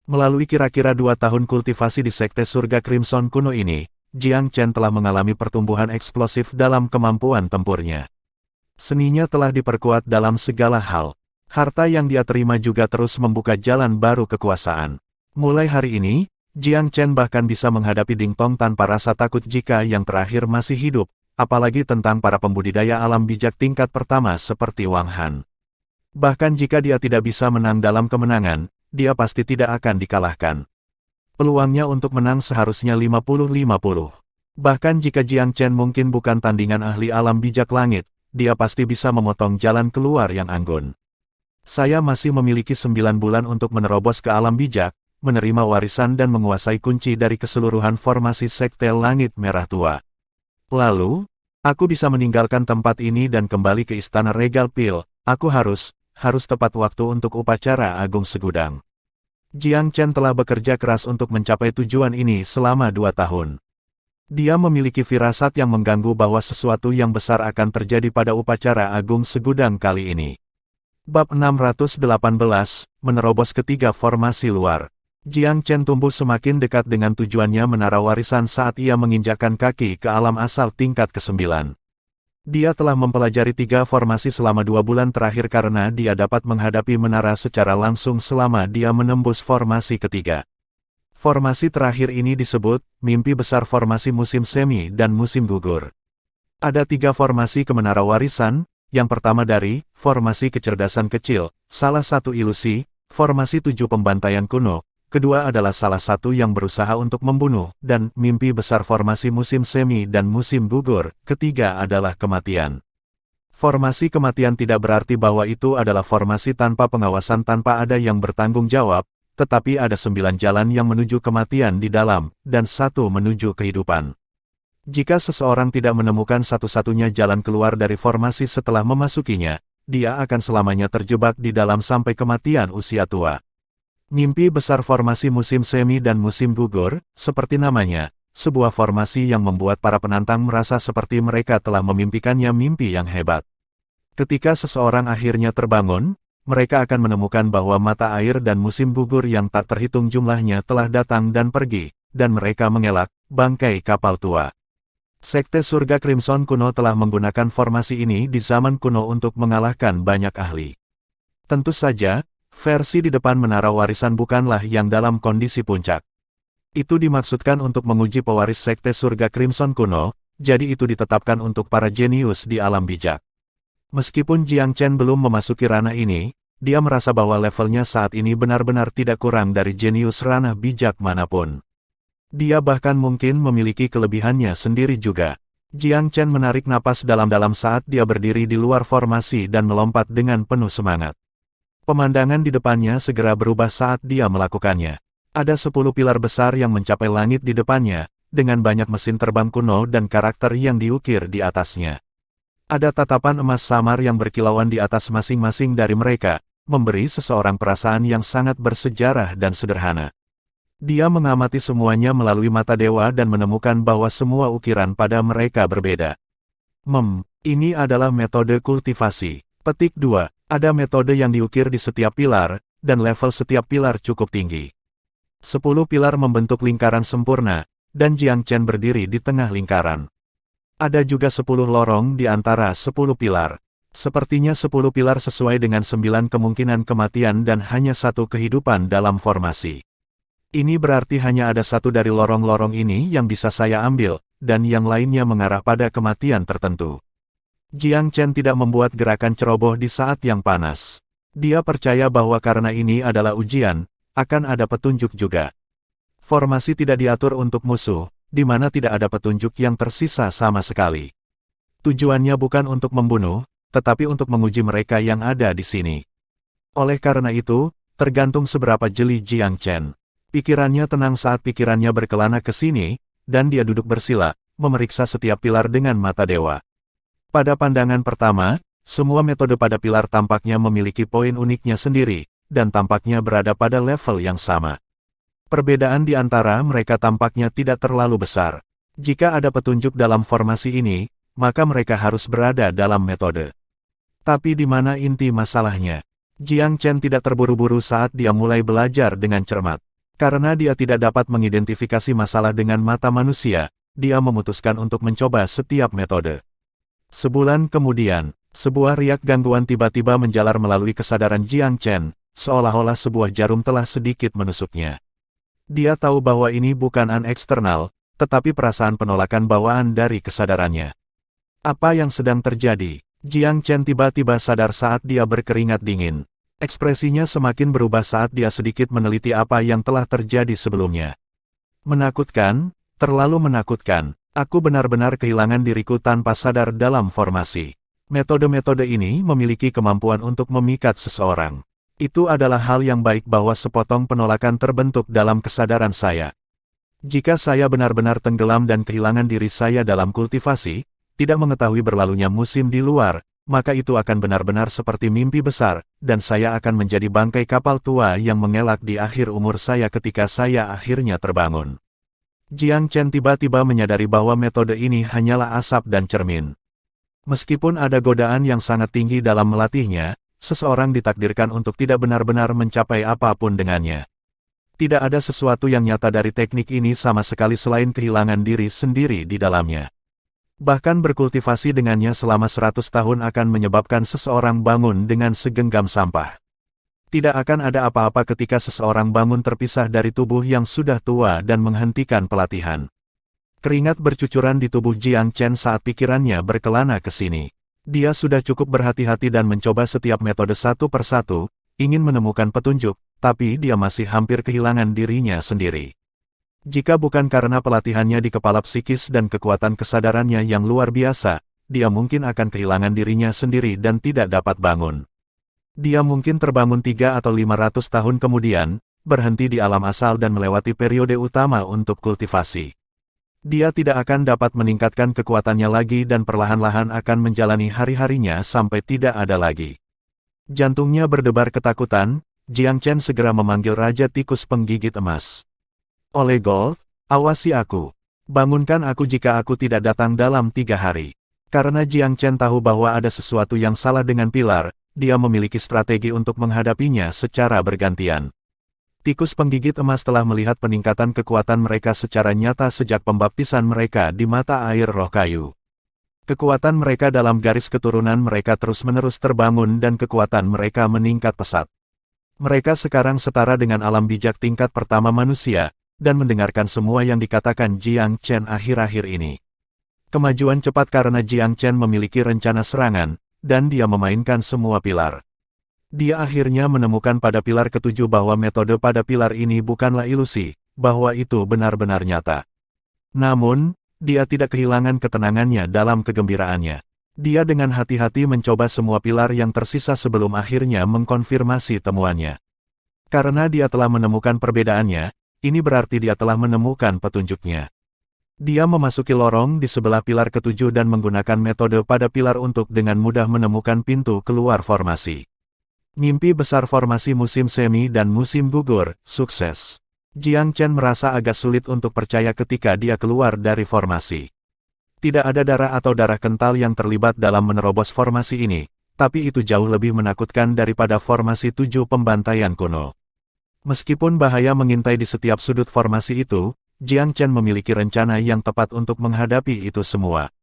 [SPEAKER 1] Melalui kira-kira 2 tahun kultivasi di Sekte Surga Crimson kuno ini, Jiang Chen telah mengalami pertumbuhan eksplosif dalam kemampuan tempurnya. Seninya telah diperkuat dalam segala hal. Harta yang dia terima juga terus membuka jalan baru kekuasaan. Mulai hari ini, Jiang Chen bahkan bisa menghadapi Ding Tong tanpa rasa takut jika yang terakhir masih hidup, apalagi tentang para pembudidaya alam bijak tingkat pertama seperti Wang Han. Bahkan jika dia tidak bisa menang dalam kemenangan, dia pasti tidak akan dikalahkan. Peluangnya untuk menang seharusnya 50-50. Bahkan jika Jiang Chen mungkin bukan tandingan ahli alam bijak langit, dia pasti bisa memotong jalan keluar yang anggun. Saya masih memiliki 9 bulan untuk menerobos ke alam bijak, menerima warisan dan menguasai kunci dari keseluruhan formasi Sekte Langit Merah Tua. Lalu, aku bisa meninggalkan tempat ini dan kembali ke Istana Regal Pil. Aku harus tepat waktu untuk upacara Agung Segudang. Jiang Chen telah bekerja keras untuk mencapai tujuan ini selama 2 tahun. Dia memiliki firasat yang mengganggu bahwa sesuatu yang besar akan terjadi pada upacara Agung Segudang kali ini. Bab 618, menerobos ketiga formasi luar. Jiang Chen tumbuh semakin dekat dengan tujuannya menara warisan saat ia menginjakkan kaki ke alam asal tingkat ke-9. Dia telah mempelajari 3 formasi selama 2 bulan terakhir karena dia dapat menghadapi menara secara langsung selama dia menembus formasi ketiga. Formasi terakhir ini disebut, mimpi besar formasi musim semi dan musim gugur. Ada 3 formasi ke menara warisan, yang pertama dari, formasi kecerdasan kecil, salah satu ilusi, formasi 7 pembantaian kuno, kedua adalah salah satu yang berusaha untuk membunuh, dan mimpi besar formasi musim semi dan musim gugur, ketiga adalah kematian. Formasi kematian tidak berarti bahwa itu adalah formasi tanpa pengawasan tanpa ada yang bertanggung jawab, tetapi ada 9 jalan yang menuju kematian di dalam, dan 1 menuju kehidupan. Jika seseorang tidak menemukan satu-satunya jalan keluar dari formasi setelah memasukinya, dia akan selamanya terjebak di dalam sampai kematian usia tua. Mimpi besar formasi musim semi dan musim gugur, seperti namanya, sebuah formasi yang membuat para penantang merasa seperti mereka telah memimpikannya mimpi yang hebat. Ketika seseorang akhirnya terbangun, mereka akan menemukan bahwa mata air dan musim gugur yang tak terhitung jumlahnya telah datang dan pergi, dan mereka mengelak, bangkai kapal tua. Sekte Surga Crimson kuno telah menggunakan formasi ini di zaman kuno untuk mengalahkan banyak ahli. Tentu saja, Versi di depan menara warisan bukanlah yang dalam kondisi puncak. Itu dimaksudkan untuk menguji pewaris Sekte Surga Crimson kuno, jadi itu ditetapkan untuk para jenius di alam bijak. Meskipun Jiang Chen belum memasuki ranah ini, dia merasa bahwa levelnya saat ini benar-benar tidak kurang dari jenius ranah bijak manapun. Dia bahkan mungkin memiliki kelebihannya sendiri juga. Jiang Chen menarik napas dalam-dalam saat dia berdiri di luar formasi dan melompat dengan penuh semangat. Pemandangan di depannya segera berubah saat dia melakukannya. Ada 10 pilar besar yang mencapai langit di depannya, dengan banyak mesin terbang kuno dan karakter yang diukir di atasnya. Ada tatapan emas samar yang berkilauan di atas masing-masing dari mereka, memberi seseorang perasaan yang sangat bersejarah dan sederhana. Dia mengamati semuanya melalui mata dewa dan menemukan bahwa semua ukiran pada mereka berbeda. Ini adalah metode kultivasi. Petik 2. Ada metode yang diukir di setiap pilar, dan level setiap pilar cukup tinggi. 10 pilar membentuk lingkaran sempurna, dan Jiang Chen berdiri di tengah lingkaran. Ada juga 10 lorong di antara 10 pilar. Sepertinya 10 pilar sesuai dengan 9 kemungkinan kematian dan hanya 1 kehidupan dalam formasi. Ini berarti hanya ada 1 dari lorong-lorong ini yang bisa saya ambil, dan yang lainnya mengarah pada kematian tertentu. Jiang Chen tidak membuat gerakan ceroboh di saat yang panas. Dia percaya bahwa karena ini adalah ujian, akan ada petunjuk juga. Formasi tidak diatur untuk musuh, di mana tidak ada petunjuk yang tersisa sama sekali. Tujuannya bukan untuk membunuh, tetapi untuk menguji mereka yang ada di sini. Oleh karena itu, tergantung seberapa jeli Jiang Chen. Pikirannya tenang saat pikirannya berkelana ke sini, dan dia duduk bersila, memeriksa setiap pilar dengan mata dewa. Pada pandangan pertama, semua metode pada pilar tampaknya memiliki poin uniknya sendiri, dan tampaknya berada pada level yang sama. Perbedaan di antara mereka tampaknya tidak terlalu besar. Jika ada petunjuk dalam formasi ini, maka mereka harus berada dalam metode. Tapi di mana inti masalahnya? Jiang Chen tidak terburu-buru saat dia mulai belajar dengan cermat. Karena dia tidak dapat mengidentifikasi masalah dengan mata manusia, dia memutuskan untuk mencoba setiap metode. Sebulan kemudian, sebuah riak gangguan tiba-tiba menjalar melalui kesadaran Jiang Chen, seolah-olah sebuah jarum telah sedikit menusuknya. Dia tahu bahwa ini bukan an eksternal, tetapi perasaan penolakan bawaan dari kesadarannya. Apa yang sedang terjadi? Jiang Chen tiba-tiba sadar saat dia berkeringat dingin. Ekspresinya semakin berubah saat dia sedikit meneliti apa yang telah terjadi sebelumnya. Menakutkan, terlalu menakutkan. Aku benar-benar kehilangan diriku tanpa sadar dalam formasi. Metode-metode ini memiliki kemampuan untuk memikat seseorang. Itu adalah hal yang baik bahwa sepotong penolakan terbentuk dalam kesadaran saya. Jika saya benar-benar tenggelam dan kehilangan diri saya dalam kultivasi, tidak mengetahui berlalunya musim di luar, maka itu akan benar-benar seperti mimpi besar, dan saya akan menjadi bangkai kapal tua yang mengelak di akhir umur saya ketika saya akhirnya terbangun. Jiang Chen tiba-tiba menyadari bahwa metode ini hanyalah asap dan cermin. Meskipun ada godaan yang sangat tinggi dalam melatihnya, seseorang ditakdirkan untuk tidak benar-benar mencapai apapun dengannya. Tidak ada sesuatu yang nyata dari teknik ini sama sekali selain kehilangan diri sendiri di dalamnya. Bahkan berkultivasi dengannya selama 100 tahun akan menyebabkan seseorang bangun dengan segenggam sampah. Tidak akan ada apa-apa ketika seseorang bangun terpisah dari tubuh yang sudah tua dan menghentikan pelatihan. Keringat bercucuran di tubuh Jiang Chen saat pikirannya berkelana ke sini. Dia sudah cukup berhati-hati dan mencoba setiap metode satu persatu, ingin menemukan petunjuk, tapi dia masih hampir kehilangan dirinya sendiri. Jika bukan karena pelatihannya di kepala psikis dan kekuatan kesadarannya yang luar biasa, dia mungkin akan kehilangan dirinya sendiri dan tidak dapat bangun. Dia mungkin terbangun 3 atau 500 tahun kemudian, berhenti di alam asal dan melewati periode utama untuk kultivasi. Dia tidak akan dapat meningkatkan kekuatannya lagi dan perlahan-lahan akan menjalani hari-harinya sampai tidak ada lagi. Jantungnya berdebar ketakutan, Jiang Chen segera memanggil Raja Tikus Penggigit Emas. Oleh Gold, awasi aku. Bangunkan aku jika aku tidak datang dalam 3 hari. Karena Jiang Chen tahu bahwa ada sesuatu yang salah dengan pilar, dia memiliki strategi untuk menghadapinya secara bergantian. Tikus penggigit emas telah melihat peningkatan kekuatan mereka secara nyata sejak pembaptisan mereka di mata air roh kayu. Kekuatan mereka dalam garis keturunan mereka terus-menerus terbangun dan kekuatan mereka meningkat pesat. Mereka sekarang setara dengan alam bijak tingkat pertama manusia, dan mendengarkan semua yang dikatakan Jiang Chen akhir-akhir ini. Kemajuan cepat karena Jiang Chen memiliki rencana serangan, dan dia memainkan semua pilar. Dia akhirnya menemukan pada pilar ketujuh bahwa metode pada pilar ini bukanlah ilusi, bahwa itu benar-benar nyata. Namun, dia tidak kehilangan ketenangannya dalam kegembiraannya. Dia dengan hati-hati mencoba semua pilar yang tersisa sebelum akhirnya mengkonfirmasi temuannya. Karena dia telah menemukan perbedaannya, ini berarti dia telah menemukan petunjuknya. Dia memasuki lorong di sebelah pilar ketujuh dan menggunakan metode pada pilar untuk dengan mudah menemukan pintu keluar formasi. Mimpi besar formasi musim semi dan musim gugur, sukses. Jiang Chen merasa agak sulit untuk percaya ketika dia keluar dari formasi. Tidak ada darah atau darah kental yang terlibat dalam menerobos formasi ini, tapi itu jauh lebih menakutkan daripada formasi 7 pembantaian kuno. Meskipun bahaya mengintai di setiap sudut formasi itu, Jiang Chen memiliki rencana yang tepat untuk menghadapi itu semua.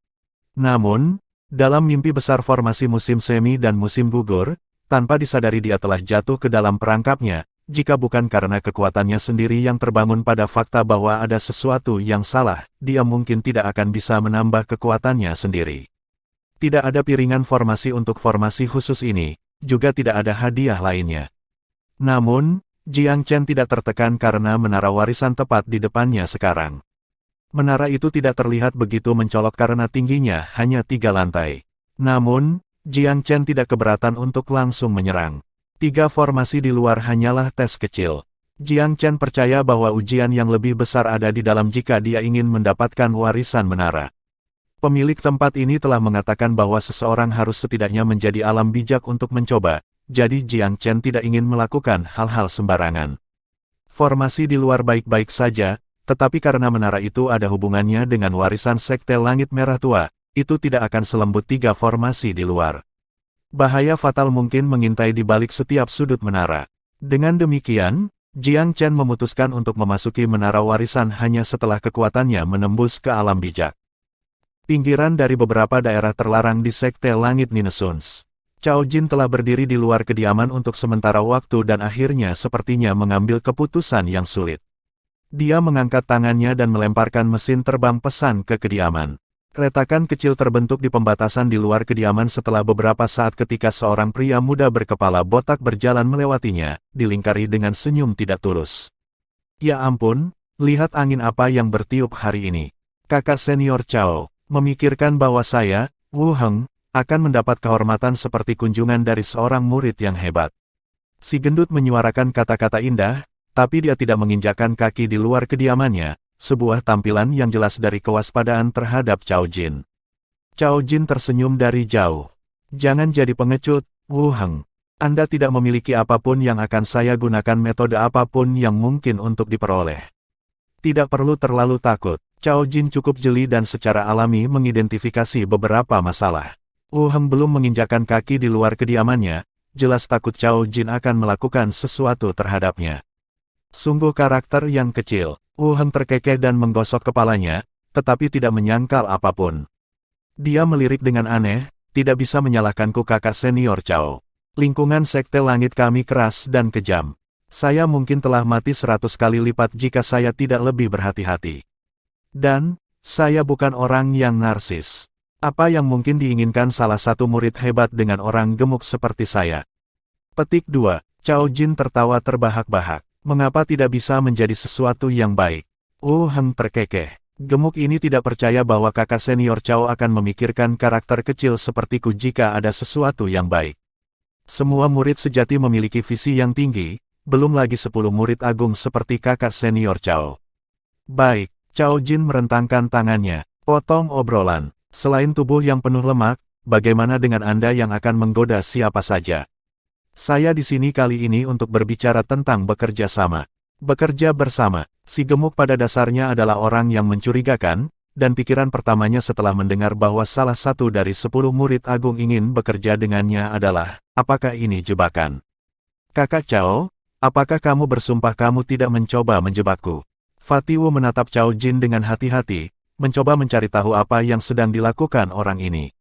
[SPEAKER 1] Namun, dalam mimpi besar formasi musim semi dan musim gugur, tanpa disadari dia telah jatuh ke dalam perangkapnya, jika bukan karena kekuatannya sendiri yang terbangun pada fakta bahwa ada sesuatu yang salah, dia mungkin tidak akan bisa menambah kekuatannya sendiri. Tidak ada piringan formasi untuk formasi khusus ini, juga tidak ada hadiah lainnya. Namun, Jiang Chen tidak tertekan karena menara warisan tepat di depannya sekarang. Menara itu tidak terlihat begitu mencolok karena tingginya hanya 3 lantai. Namun, Jiang Chen tidak keberatan untuk langsung menyerang. 3 formasi di luar hanyalah tes kecil. Jiang Chen percaya bahwa ujian yang lebih besar ada di dalam jika dia ingin mendapatkan warisan menara. Pemilik tempat ini telah mengatakan bahwa seseorang harus setidaknya menjadi alam bijak untuk mencoba, jadi Jiang Chen tidak ingin melakukan hal-hal sembarangan. Formasi di luar baik-baik saja, tetapi karena menara itu ada hubungannya dengan warisan Sekte Langit Merah Tua, itu tidak akan selembut 3 formasi di luar. Bahaya fatal mungkin mengintai di balik setiap sudut menara. Dengan demikian, Jiang Chen memutuskan untuk memasuki menara warisan hanya setelah kekuatannya menembus ke alam bijak. Pinggiran dari beberapa daerah terlarang di Sekte Langit Ninesuns. Cao Jin telah berdiri di luar kediaman untuk sementara waktu dan akhirnya sepertinya mengambil keputusan yang sulit. Dia mengangkat tangannya dan melemparkan mesin terbang pesan ke kediaman. Retakan kecil terbentuk di pembatasan di luar kediaman setelah beberapa saat ketika seorang pria muda berkepala botak berjalan melewatinya, dilingkari dengan senyum tidak tulus. Ya ampun, lihat angin apa yang bertiup hari ini. Kakak senior Cao, memikirkan bahwa saya, Wu Heng, akan mendapat kehormatan seperti kunjungan dari seorang murid yang hebat. Si gendut menyuarakan kata-kata indah, tapi dia tidak menginjakkan kaki di luar kediamannya. Sebuah tampilan yang jelas dari kewaspadaan terhadap Cao Jin. Cao Jin tersenyum dari jauh. Jangan jadi pengecut, Wu Heng. Anda tidak memiliki apapun yang akan saya gunakan metode apapun yang mungkin untuk diperoleh. Tidak perlu terlalu takut. Cao Jin cukup jeli dan secara alami mengidentifikasi beberapa masalah. Wu Heng belum menginjakkan kaki di luar kediamannya, jelas takut Cao Jin akan melakukan sesuatu terhadapnya. Sungguh karakter yang kecil. Wu Heng terkekeh dan menggosok kepalanya, tetapi tidak menyangkal apapun. Dia melirik dengan aneh, tidak bisa menyalahkanku kakak senior Cao. Lingkungan Sekte Langit kami keras dan kejam. Saya mungkin telah mati 100 kali lipat jika saya tidak lebih berhati-hati. Dan, saya bukan orang yang narsis. Apa yang mungkin diinginkan salah satu murid hebat dengan orang gemuk seperti saya? Petik 2. Cao Jin tertawa terbahak-bahak. Mengapa tidak bisa menjadi sesuatu yang baik? Wu Heng terkekeh. Gemuk ini tidak percaya bahwa kakak senior Cao akan memikirkan karakter kecil sepertiku jika ada sesuatu yang baik. Semua murid sejati memiliki visi yang tinggi, belum lagi 10 murid agung seperti kakak senior Cao. Baik, Cao Jin merentangkan tangannya. Potong obrolan. Selain tubuh yang penuh lemak, bagaimana dengan Anda yang akan menggoda siapa saja? Saya di sini kali ini untuk berbicara tentang bekerja sama. Bekerja bersama. Si gemuk pada dasarnya adalah orang yang mencurigakan, dan pikiran pertamanya setelah mendengar bahwa salah satu dari 10 murid agung ingin bekerja dengannya adalah, apakah ini jebakan? Kakak Cao, apakah kamu bersumpah kamu tidak mencoba menjebakku? Fatiwu menatap Cao Jin dengan hati-hati, mencoba mencari tahu apa yang sedang dilakukan orang ini.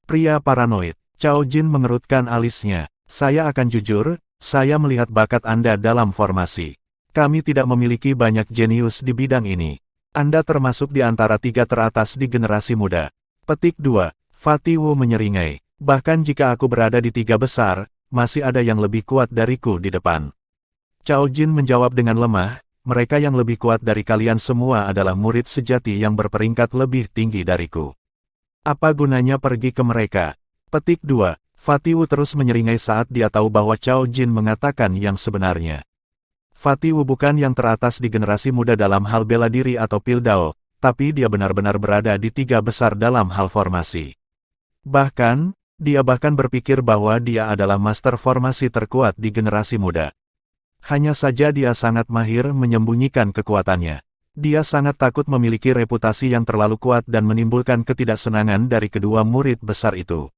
[SPEAKER 1] Pria paranoid. Cao Jin mengerutkan alisnya. Saya akan jujur, Saya melihat bakat Anda dalam formasi. Kami tidak memiliki banyak jenius di bidang ini. Anda termasuk di antara 3 teratas di generasi muda. Petik 2. Fatih Wu menyeringai. Bahkan jika aku berada di 3 besar, masih ada yang lebih kuat dariku di depan. Cao Jin menjawab dengan lemah, mereka yang lebih kuat dari kalian semua adalah murid sejati yang berperingkat lebih tinggi dariku. Apa gunanya pergi ke mereka? Petik 2. Fatih Wu terus menyeringai saat dia tahu bahwa Cao Jin mengatakan yang sebenarnya. Fatih Wu bukan yang teratas di generasi muda dalam hal bela diri atau pildao, tapi dia benar-benar berada di 3 besar dalam hal formasi. Bahkan, dia bahkan berpikir bahwa dia adalah master formasi terkuat di generasi muda. Hanya saja dia sangat mahir menyembunyikan kekuatannya. Dia sangat takut memiliki reputasi yang terlalu kuat dan menimbulkan ketidaksenangan dari kedua murid besar itu.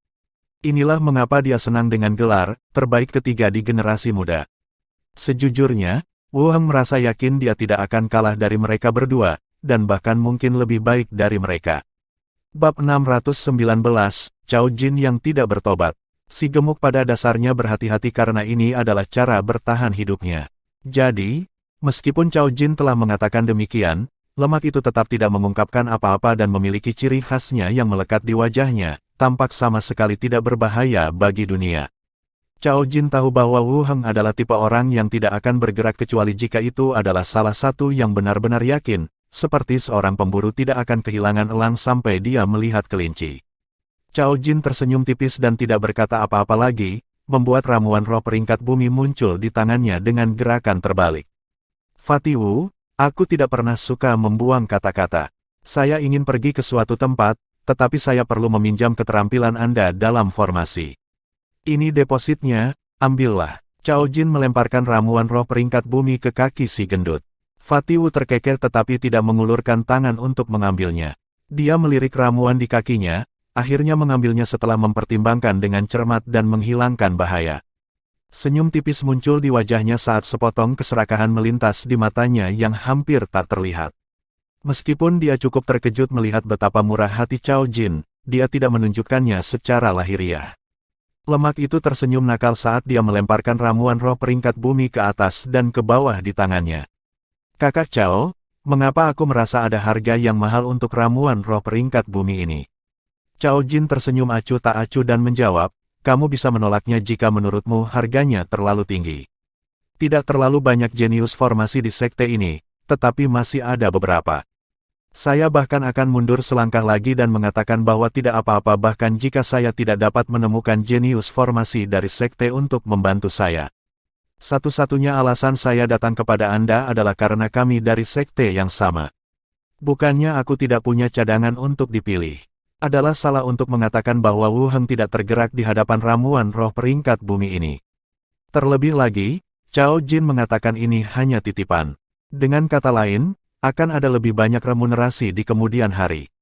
[SPEAKER 1] Inilah mengapa dia senang dengan gelar terbaik ketiga di generasi muda. Sejujurnya, Wu Heng merasa yakin dia tidak akan kalah dari mereka berdua, dan bahkan mungkin lebih baik dari mereka. Bab 619, Cao Jin yang tidak bertobat. Si gemuk pada dasarnya berhati-hati karena ini adalah cara bertahan hidupnya. Jadi, meskipun Cao Jin telah mengatakan demikian, lemak itu tetap tidak mengungkapkan apa-apa dan memiliki ciri khasnya yang melekat di wajahnya, tampak sama sekali tidak berbahaya bagi dunia. Cao Jin tahu bahwa Wu Heng adalah tipe orang yang tidak akan bergerak kecuali jika itu adalah salah satu yang benar-benar yakin, seperti seorang pemburu tidak akan kehilangan elang sampai dia melihat kelinci. Cao Jin tersenyum tipis dan tidak berkata apa-apa lagi, membuat ramuan roh peringkat bumi muncul di tangannya dengan gerakan terbalik. Fatih Wu, aku tidak pernah suka membuang kata-kata. Saya ingin pergi ke suatu tempat, tetapi saya perlu meminjam keterampilan Anda dalam formasi. Ini depositnya, ambillah. Cao Jin melemparkan ramuan roh peringkat bumi ke kaki si gendut. Fatih Wu terkeker tetapi tidak mengulurkan tangan untuk mengambilnya. Dia melirik ramuan di kakinya, akhirnya mengambilnya setelah mempertimbangkan dengan cermat dan menghilangkan bahaya. Senyum tipis muncul di wajahnya saat sepotong keserakahan melintas di matanya yang hampir tak terlihat. Meskipun dia cukup terkejut melihat betapa murah hati Cao Jin, dia tidak menunjukkannya secara lahiriah. Lemak itu tersenyum nakal saat dia melemparkan ramuan roh peringkat bumi ke atas dan ke bawah di tangannya. Kakak Cao, mengapa aku merasa ada harga yang mahal untuk ramuan roh peringkat bumi ini? Cao Jin tersenyum acuh tak acuh dan menjawab, kamu bisa menolaknya jika menurutmu harganya terlalu tinggi. Tidak terlalu banyak jenius formasi di sekte ini, tetapi masih ada beberapa. Saya bahkan akan mundur selangkah lagi dan mengatakan bahwa tidak apa-apa bahkan jika saya tidak dapat menemukan jenius formasi dari sekte untuk membantu saya. Satu-satunya alasan saya datang kepada Anda adalah karena kami dari sekte yang sama. Bukannya aku tidak punya cadangan untuk dipilih. Adalah salah untuk mengatakan bahwa Wu Heng tidak tergerak di hadapan ramuan roh peringkat bumi ini. Terlebih lagi, Cao Jin mengatakan ini hanya titipan. Dengan kata lain, akan ada lebih banyak remunerasi di kemudian hari.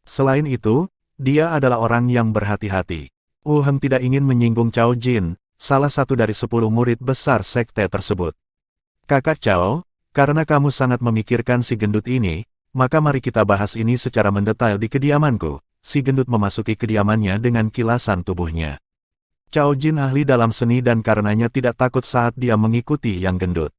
[SPEAKER 1] Selain itu, dia adalah orang yang berhati-hati. Wu Heng tidak ingin menyinggung Cao Jin, salah satu dari 10 murid besar sekte tersebut. Kakak Cao, karena kamu sangat memikirkan si gendut ini, maka mari kita bahas ini secara mendetail di kediamanku. Si gendut memasuki kediamannya dengan kilasan tubuhnya. Cao Jin ahli dalam seni dan karenanya tidak takut saat dia mengikuti yang gendut.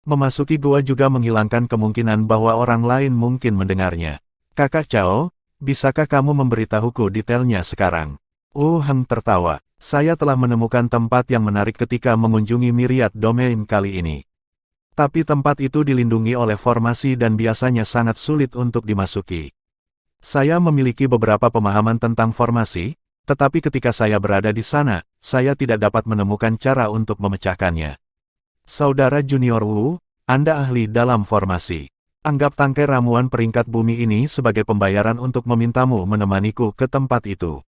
[SPEAKER 1] Memasuki gua juga menghilangkan kemungkinan bahwa orang lain mungkin mendengarnya. Kakak Cao, bisakah kamu memberitahuku detailnya sekarang? Wu Heng tertawa. Saya telah menemukan tempat yang menarik ketika mengunjungi Myriad Domain kali ini. Tapi tempat itu dilindungi oleh formasi dan biasanya sangat sulit untuk dimasuki. Saya memiliki beberapa pemahaman tentang formasi, tetapi ketika saya berada di sana, saya tidak dapat menemukan cara untuk memecahkannya. Saudara Junior Wu, Anda ahli dalam formasi. Anggap tangkai ramuan peringkat bumi ini sebagai pembayaran untuk memintamu menemaniku ke tempat itu.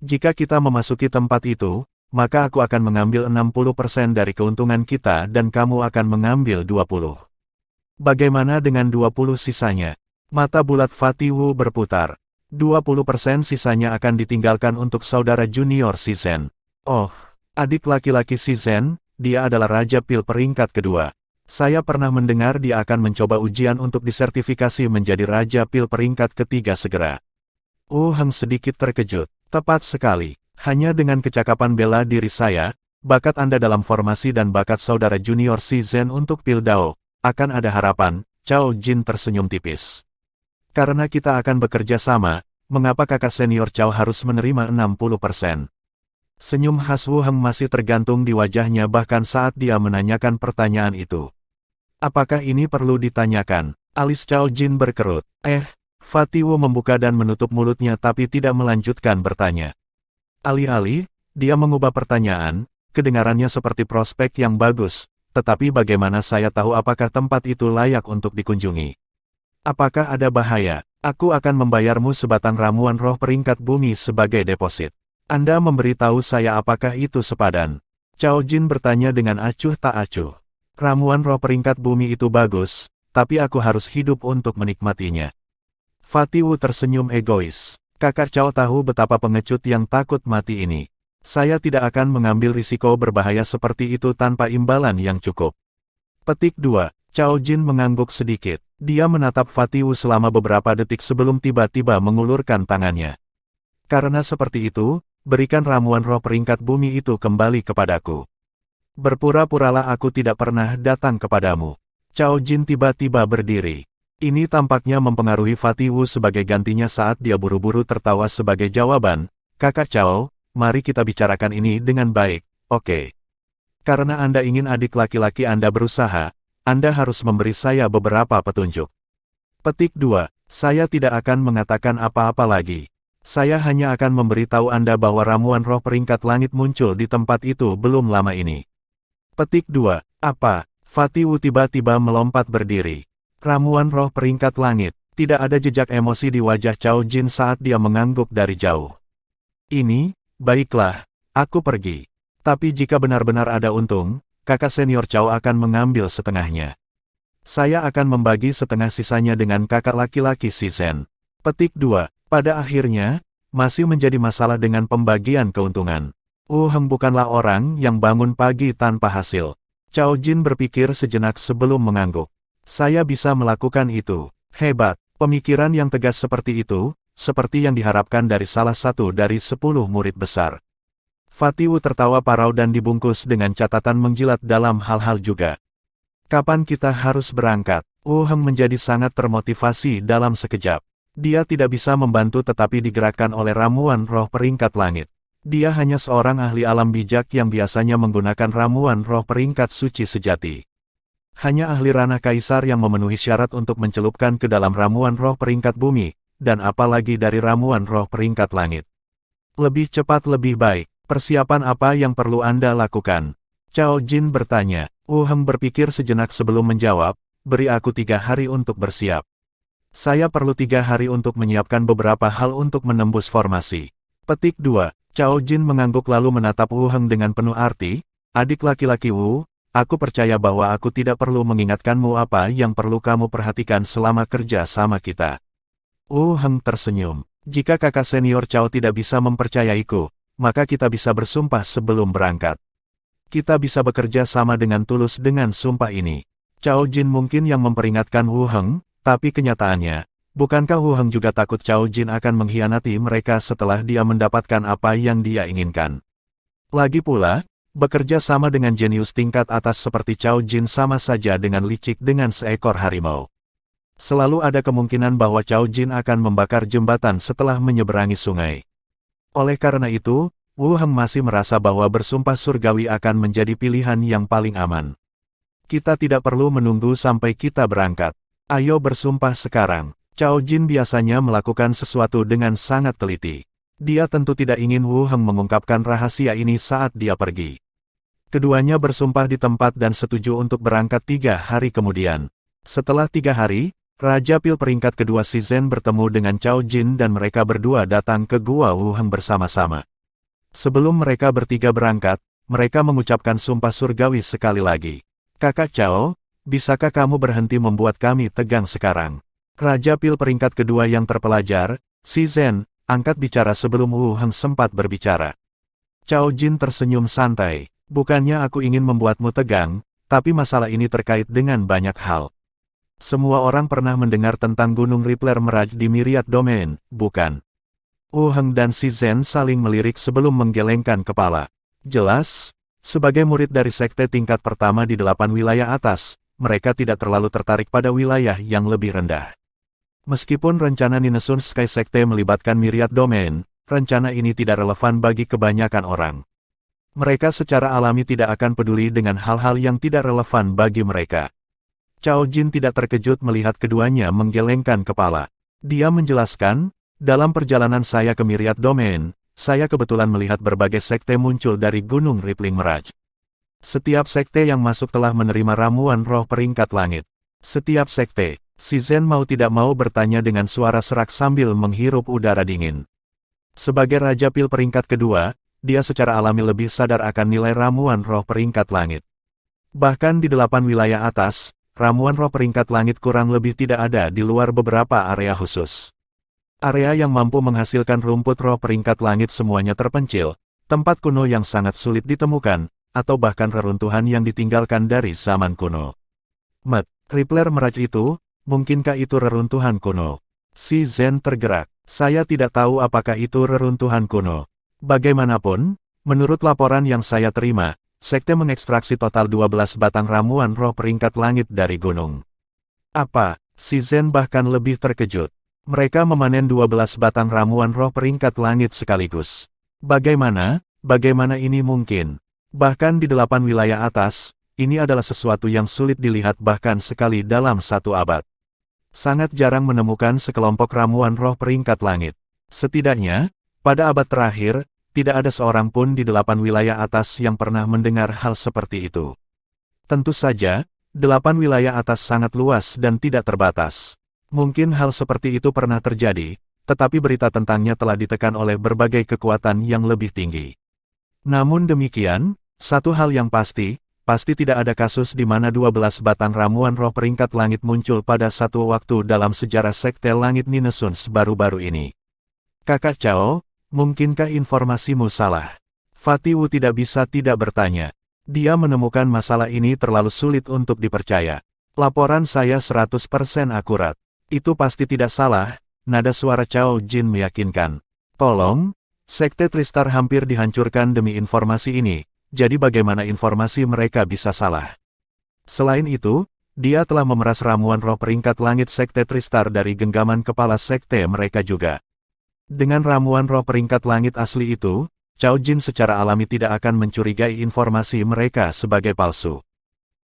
[SPEAKER 1] Jika kita memasuki tempat itu, maka aku akan mengambil 60% dari keuntungan kita dan kamu akan mengambil 20%. Bagaimana dengan 20% sisanya? Mata bulat Fatih Wu berputar. 20% sisanya akan ditinggalkan untuk saudara junior Shizhen. Oh, adik laki-laki Shizhen, dia adalah Raja Pil peringkat kedua. Saya pernah mendengar dia akan mencoba ujian untuk disertifikasi menjadi Raja Pil peringkat ketiga segera. Wu Heng sedikit terkejut. Tepat sekali. Hanya dengan kecakapan bela diri saya, Bakat Anda dalam formasi dan bakat saudara junior Si Zhen untuk Pildao, akan ada harapan, Cao Jin tersenyum tipis. Karena kita akan bekerja sama, mengapa kakak senior Cao harus menerima 60%? Senyum khas Wu Heng masih tergantung di wajahnya bahkan saat dia menanyakan pertanyaan itu. Apakah ini perlu ditanyakan? Alis Cao Jin berkerut. Fatih Wu membuka dan menutup mulutnya tapi tidak melanjutkan bertanya. Alih-alih, dia mengubah pertanyaan, kedengarannya seperti prospek yang bagus, tetapi bagaimana saya tahu apakah tempat itu layak untuk dikunjungi? Apakah ada bahaya? Aku akan membayarmu sebatang ramuan roh peringkat bumi sebagai deposit. Anda memberitahu saya apakah itu sepadan? Cao Jin bertanya dengan acuh tak acuh. Ramuan roh peringkat bumi itu bagus, tapi aku harus hidup untuk menikmatinya. Fatih Wu tersenyum egois. Kakak Cao tahu betapa pengecut yang takut mati ini. Saya tidak akan mengambil risiko berbahaya seperti itu tanpa imbalan yang cukup. Petik 2. Cao Jin mengangguk sedikit. Dia menatap Fatih Wu selama beberapa detik sebelum tiba-tiba mengulurkan tangannya. Karena seperti itu, berikan ramuan roh peringkat bumi itu kembali kepadaku. Berpura-puralah aku tidak pernah datang kepadamu. Cao Jin tiba-tiba berdiri. Ini tampaknya mempengaruhi Fatih Wu sebagai gantinya saat dia buru-buru tertawa sebagai jawaban. Kakak Cao, mari kita bicarakan ini dengan baik, oke? Karena Anda ingin adik laki-laki Anda berusaha, Anda harus memberi saya beberapa petunjuk. Petik 2. Saya tidak akan mengatakan apa-apa lagi. Saya hanya akan memberitahu Anda bahwa ramuan roh peringkat langit muncul di tempat itu belum lama ini. Petik 2. Apa? Fatih Wu tiba-tiba melompat berdiri. Ramuan roh peringkat langit. Tidak ada jejak emosi di wajah Cao Jin saat dia mengangguk dari jauh. Ini, baiklah, aku pergi. Tapi jika benar-benar ada untung, kakak senior Cao akan mengambil setengahnya. Saya akan membagi setengah sisanya dengan kakak laki-laki Si Zhen. Petik 2. Pada akhirnya, masih menjadi masalah dengan pembagian keuntungan. Wu Heng bukanlah orang yang bangun pagi tanpa hasil. Cao Jin berpikir sejenak sebelum mengangguk. Saya bisa melakukan itu. Hebat. Pemikiran yang tegas seperti itu, seperti yang diharapkan dari salah satu dari 10 murid besar. Fatih Wu tertawa parau dan dibungkus dengan catatan menjilat dalam hal-hal juga. Kapan kita harus berangkat? Wu Heng menjadi sangat termotivasi dalam sekejap. Dia tidak bisa membantu tetapi digerakkan oleh ramuan roh peringkat langit. Dia hanya seorang ahli alam bijak yang biasanya menggunakan ramuan roh peringkat suci sejati. Hanya ahli ranah kaisar yang memenuhi syarat untuk mencelupkan ke dalam ramuan roh peringkat bumi, dan apalagi dari ramuan roh peringkat langit. Lebih cepat lebih baik, persiapan apa yang perlu Anda lakukan? Cao Jin bertanya. Wu Heng berpikir sejenak sebelum menjawab, beri aku 3 hari untuk bersiap. Saya perlu 3 hari untuk menyiapkan beberapa hal untuk menembus formasi. Petik 2. Cao Jin mengangguk lalu menatap Wu Heng dengan penuh arti, adik laki-laki Wu, aku percaya bahwa aku tidak perlu mengingatkanmu apa yang perlu kamu perhatikan selama kerja sama kita. Wu Heng tersenyum. Jika kakak senior Cao tidak bisa mempercayaiku, maka kita bisa bersumpah sebelum berangkat. Kita bisa bekerja sama dengan tulus dengan sumpah ini. Cao Jin mungkin yang memperingatkan Wu Heng, tapi kenyataannya, bukankah Wu Heng juga takut Cao Jin akan mengkhianati mereka setelah dia mendapatkan apa yang dia inginkan? Lagi pula, bekerja sama dengan jenius tingkat atas seperti Cao Jin sama saja dengan licik dengan seekor harimau. Selalu ada kemungkinan bahwa Cao Jin akan membakar jembatan setelah menyeberangi sungai. Oleh karena itu, Wu Heng masih merasa bahwa bersumpah surgawi akan menjadi pilihan yang paling aman. Kita tidak perlu menunggu sampai kita berangkat. Ayo bersumpah sekarang. Cao Jin biasanya melakukan sesuatu dengan sangat teliti. Dia tentu tidak ingin Wu Heng mengungkapkan rahasia ini saat dia pergi. Keduanya bersumpah di tempat dan setuju untuk berangkat 3 hari kemudian. Setelah 3 hari, Raja Pil peringkat kedua Si Zhen bertemu dengan Cao Jin dan mereka berdua datang ke Gua Wu Heng bersama-sama. Sebelum mereka bertiga berangkat, mereka mengucapkan sumpah surgawi sekali lagi. Kakak Cao, bisakah kamu berhenti membuat kami tegang sekarang? Raja Pil peringkat kedua yang terpelajar, Si Zhen, angkat bicara sebelum Wu Heng sempat berbicara. Cao Jin tersenyum santai. Bukannya aku ingin membuatmu tegang, tapi masalah ini terkait dengan banyak hal. Semua orang pernah mendengar tentang Gunung Rippler Meraj di Myriad Domain, bukan? Wu Heng dan Si Zhen saling melirik sebelum menggelengkan kepala. Jelas, Sebagai murid dari sekte tingkat pertama di 8 wilayah atas, mereka tidak terlalu tertarik pada wilayah yang lebih rendah. Meskipun rencana Ninesun Sky Sekte melibatkan Myriad Domain, rencana ini tidak relevan bagi kebanyakan orang. Mereka secara alami tidak akan peduli dengan hal-hal yang tidak relevan bagi mereka. Cao Jin tidak terkejut melihat keduanya menggelengkan kepala. Dia menjelaskan, dalam perjalanan saya ke Myriad Domain, saya kebetulan melihat berbagai sekte muncul dari Gunung Rippling Mirage. Setiap sekte yang masuk telah menerima ramuan roh peringkat langit. Setiap sekte, si Zen mau tidak mau bertanya dengan suara serak sambil menghirup udara dingin. Sebagai Raja Pil peringkat kedua, dia secara alami lebih sadar akan nilai ramuan roh peringkat langit. Bahkan di 8 wilayah atas, ramuan roh peringkat langit kurang lebih tidak ada di luar beberapa area khusus. Area yang mampu menghasilkan rumput roh peringkat langit semuanya terpencil, tempat kuno yang sangat sulit ditemukan, atau bahkan reruntuhan yang ditinggalkan dari zaman kuno. Rippler Mirage itu, mungkinkah itu reruntuhan kuno? Si Zen tergerak. Saya tidak tahu apakah itu reruntuhan kuno. Bagaimanapun, menurut laporan yang saya terima, sekte mengekstraksi total 12 batang ramuan roh peringkat langit dari gunung. Apa? Si Zen bahkan lebih terkejut. Mereka memanen 12 batang ramuan roh peringkat langit sekaligus. Bagaimana ini mungkin? Bahkan di 8 wilayah atas, ini adalah sesuatu yang sulit dilihat bahkan sekali dalam satu abad. Sangat jarang menemukan sekelompok ramuan roh peringkat langit. Setidaknya, pada abad terakhir, tidak ada seorang pun di 8 wilayah atas yang pernah mendengar hal seperti itu. Tentu saja, 8 wilayah atas sangat luas dan tidak terbatas. Mungkin hal seperti itu pernah terjadi, tetapi berita tentangnya telah ditekan oleh berbagai kekuatan yang lebih tinggi. Namun demikian, satu hal yang pasti tidak ada kasus di mana 12 batang ramuan roh peringkat langit muncul pada satu waktu dalam sejarah sekte langit Ninesuns baru-baru ini. Kakak Cao, mungkinkah informasimu salah? Fatih Wu tidak bisa tidak bertanya. Dia menemukan masalah ini terlalu sulit untuk dipercaya. Laporan saya 100% akurat. Itu pasti tidak salah, nada suara Cao Jin meyakinkan. Tolong, sekte Tristar hampir dihancurkan demi informasi ini. Jadi bagaimana informasi mereka bisa salah? Selain itu, dia telah memeras ramuan roh peringkat langit sekte Tristar dari genggaman kepala sekte mereka juga. Dengan ramuan roh peringkat langit asli itu, Cao Jin secara alami tidak akan mencurigai informasi mereka sebagai palsu.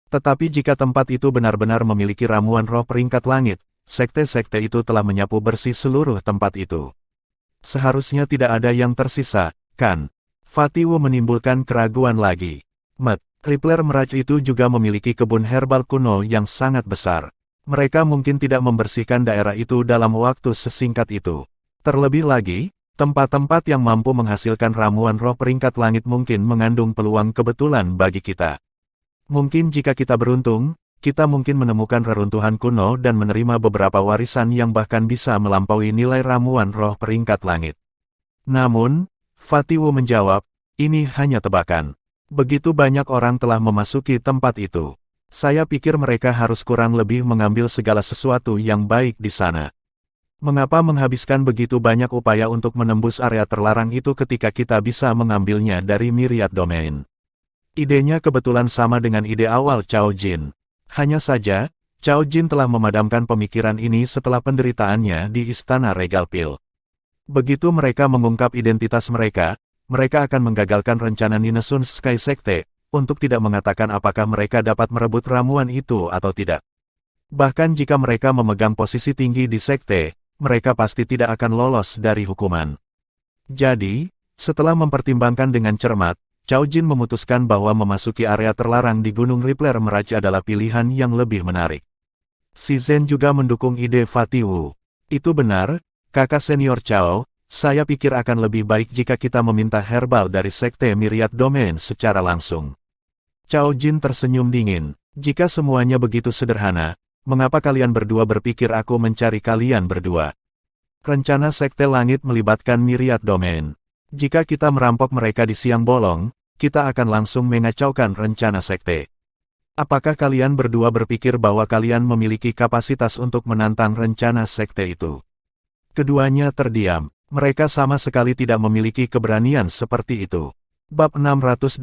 [SPEAKER 1] Tetapi jika tempat itu benar-benar memiliki ramuan roh peringkat langit, sekte-sekte itu telah menyapu bersih seluruh tempat itu. Seharusnya tidak ada yang tersisa, kan? Fatih Wu menimbulkan keraguan lagi. Rippler Mirage itu juga memiliki kebun herbal kuno yang sangat besar. Mereka mungkin tidak membersihkan daerah itu dalam waktu sesingkat itu. Terlebih lagi, tempat-tempat yang mampu menghasilkan ramuan roh peringkat langit mungkin mengandung peluang kebetulan bagi kita. Mungkin jika kita beruntung, kita mungkin menemukan reruntuhan kuno dan menerima beberapa warisan yang bahkan bisa melampaui nilai ramuan roh peringkat langit. Namun, Fatih Wu menjawab, ini hanya tebakan. Begitu banyak orang telah memasuki tempat itu. Saya pikir mereka harus kurang lebih mengambil segala sesuatu yang baik di sana. Mengapa menghabiskan begitu banyak upaya untuk menembus area terlarang itu ketika kita bisa mengambilnya dari Myriad Domain? Idenya kebetulan sama dengan ide awal Cao Jin. Hanya saja, Cao Jin telah memadamkan pemikiran ini setelah penderitaannya di Istana Regal Pil. Begitu mereka mengungkap identitas mereka akan menggagalkan rencana Ninesuns Sky Sekte, untuk tidak mengatakan apakah mereka dapat merebut ramuan itu atau tidak. Bahkan jika mereka memegang posisi tinggi di sekte, mereka pasti tidak akan lolos dari hukuman. Jadi, setelah mempertimbangkan dengan cermat, Cao Jin memutuskan bahwa memasuki area terlarang di Gunung Rippler Mirage adalah pilihan yang lebih menarik. Si Zen juga mendukung ide Fatih Wu. Itu benar, kakak senior Cao, saya pikir akan lebih baik jika kita meminta herbal dari sekte Myriad Domain secara langsung. Cao Jin tersenyum dingin. Jika semuanya begitu sederhana, mengapa kalian berdua berpikir aku mencari kalian berdua? Rencana sekte langit melibatkan Myriad Domain. Jika kita merampok mereka di siang bolong, kita akan langsung mengacaukan rencana sekte. Apakah kalian berdua berpikir bahwa kalian memiliki kapasitas untuk menantang rencana sekte itu? Keduanya terdiam. Mereka sama sekali tidak memiliki keberanian seperti itu. Bab 620,